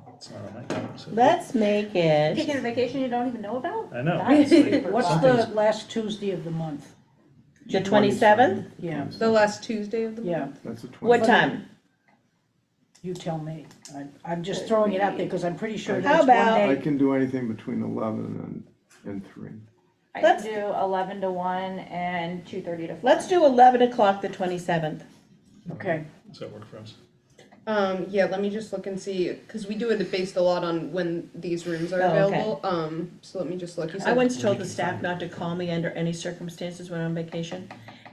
It's not on my calendar, so. let's make it, Taking a vacation you don't even know about? I know. That's it's like super What's fun. the last Tuesday of the month? the 27th? Yeah, The last Tuesday of the yeah, month? That's the 20th. What time? you tell me. I'm just throwing it out there because I'm pretty sure How that's one about- I day. can do anything between 11 and 3. I Let's- can do 11 to 1 and 2:30 to 4. Let's do 11 o'clock the 27th. Okay, Does that work for us? Yeah, let me just look and see, because we do it based a lot on when these rooms are Oh, okay. available. So let me just look. You I said once told the can staff find not to call me under any circumstances when I'm on vacation.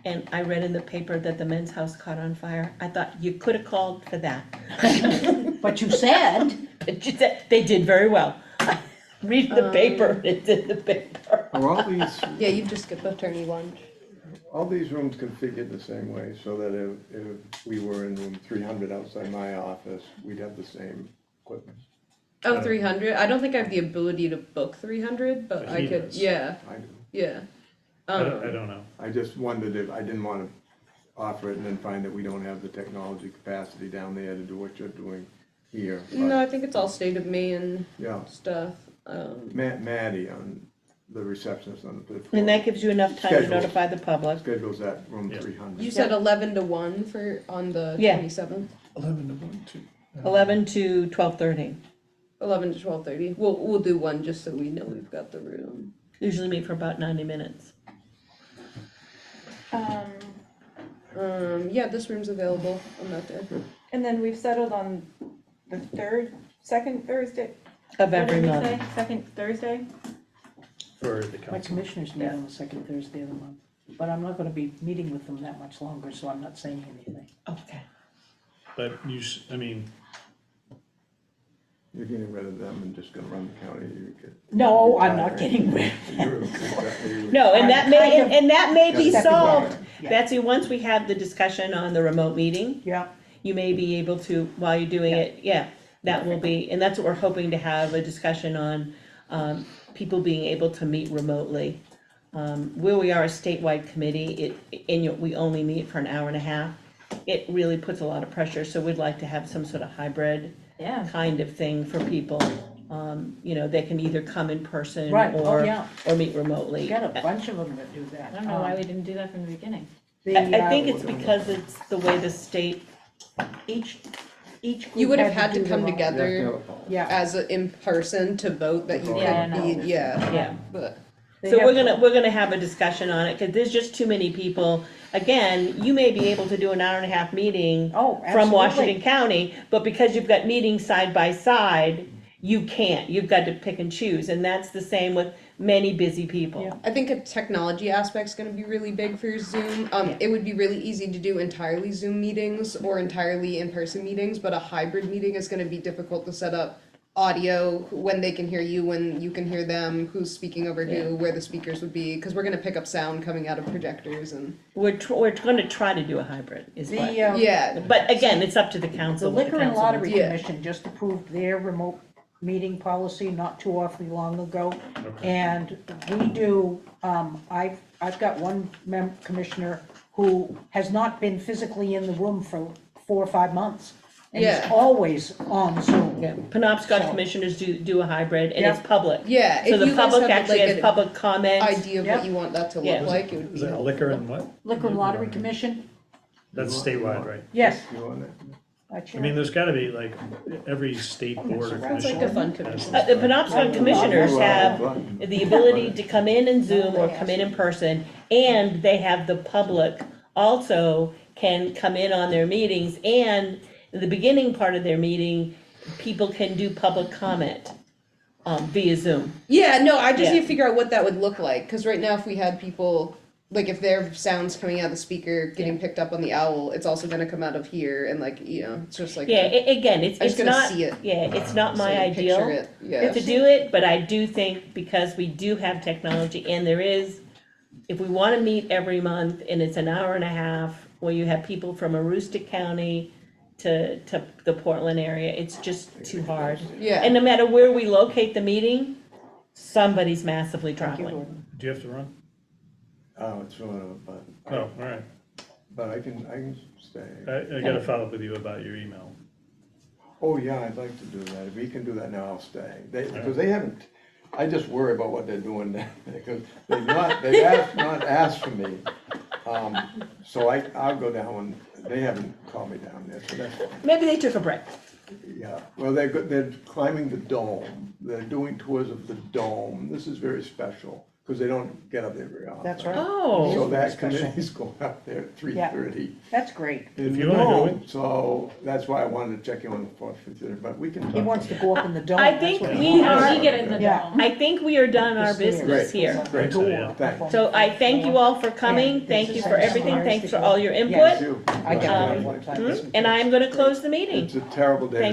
And I read in the paper that the men's house caught on fire. I thought you could have called for that. but you said, But she said, they did very well. Read the paper, Um, it's in the paper. Are all these, Yeah, you've just skipped attorney lunch. all these rooms configured the same way, so that if we were in room 300 outside my office, we'd have the same equipment? Oh, 300? I don't think I have the ability to book 300, but But I he could, does. yeah, I do. yeah. I don't know. I just wondered if, I didn't want to offer it and then find that we don't have the technology capacity down there to do what you're doing here. but, No, I think it's all state of Maine Yeah, stuff. Maddie on the receptionist on the fifth floor. And that gives you enough time to Schedule. notify the public. Schedules at room Yeah. 300. You said 11 to 1 on the Yeah. 27th? 11 to 1, 2. 11 to 12:30. 11 to 12:30. We'll do one just so we know we've got the room. Usually meet for about 90 minutes. Yeah, this room's available on that day. And then we've settled on the second Thursday. Of What every did we month. say? Second Thursday? For the my council. commissioners meet on the second Thursday of the month. But I'm not gonna be meeting with them that much longer, so I'm not saying anything. Okay. But I mean, You're getting rid of them and just gonna run the county, you get. No, I'm not getting rid of You're- No, and that I'm may, kind of and that may be stepping solved. back. Yeah. Betsy, once we have the discussion on the remote meeting, Yeah, you may be able to, while you're doing it, yeah, that will be, and that's what we're hoping to have a discussion on, people being able to meet remotely. Where we are a statewide committee, we only meet for an hour and a half. It really puts a lot of pressure, so we'd like to have some sort of hybrid Yeah. kind of thing for people. They can either come in person right, oh, or yeah, meet remotely. we got a bunch of them that do I that. don't know why we didn't do that from the beginning. I think it's because it's the way the state, Each group You would have had to do come their own- You have to have together a policy. Yeah. as a in person to vote that you Yeah, could I be, yeah. yeah. But they So have- we're gonna have a discussion on it, cause there's just too many people. Again, you may be able to do an hour and a half meeting Oh, from absolutely. Washington County, but because you've got meetings side by side, you can't, you've got to pick and choose, and that's the same with many busy people. Yeah. I think a technology aspect's gonna be really big for Zoom. Yeah. It would be really easy to do entirely Zoom meetings or entirely in-person meetings, but a hybrid meeting is gonna be difficult to set up audio, when they can hear you, when you can hear them, who's speaking over Yeah. who, where the speakers would be, because we're gonna pick up sound coming out of projectors and, We're gonna try to do a hybrid, is what. yeah. But again, it's up to the The council. what the Liquor and council Lottery wants. Yeah. Commission just approved their remote meeting policy not too awfully long ago. okay. And we do, I've got one commissioner who has not been physically in the room for 4 or 5 months. And he's Yeah. always on Zoom. Yeah, Penobscot So- commissioners do a hybrid, and Yeah. it's public. Yeah, So if the you guys public have actually like has an public comments. idea of Yeah. what you want that to Yeah. look like, it would Is be that helpful. liquor and what? Liquor and Lottery Commission? That's statewide, right? Yes. You on that? I mean, there's gotta be like, every state board or Sounds commission. like a fun has commission. this The stuff. Penobscot commissioners have the ability to come in Zoom or come in person, and they have the public also can come in on their meetings, and in the beginning part of their meeting, people can do public comment, via Zoom. Yeah, no, I just Yeah. need to figure out what that would look like, because right now if we had people like if their sound's coming out of the speaker, getting picked up on the owl, it's also gonna come out of here, and like, you know, it's just like. Yeah, again, it's I'm just gonna not, see it. yeah, it's not my So picture ideal it, yeah. to do it, but I do think because we do have technology and there is, if we wanna meet every month and it's an hour and a half, where you have people from Aroostook County to the Portland area, it's just too hard. Yeah. And no matter where we locate the meeting, somebody's massively Thank you, traveling. Gordon. Do you have to run? Oh, it's sort of, but, Oh, all right. but I can stay. I gotta follow up with you about your email. Oh, yeah, I'd like to do that. If we can do that now, I'll stay. Because they haven't, I just worry about what they're doing now, because they've not asked for me. So I'll go down, they haven't called me down there, so that's fine. Maybe they took a break. Yeah, well, they're climbing the dome. They're doing tours of the dome. This is very special, because they don't get up there very often. That's right. Oh. So that Special. committee's going up there at 3:30. That's great. In you the wanna go dome. So that's why I wanted to check in on the 4th, 5th, but we can talk. He wants to go up in the dome. I that's think what he we wants. are- We get in the Yeah. dome. I think we are done our This is business great. here. Great, Door yeah. up on So I the thank you floor. all for coming, Yeah, thank this you is for how everything, smart thanks this for is. all your Yes. input. You. I got Um, it one time. And I am gonna close the meeting. It's a terrible day.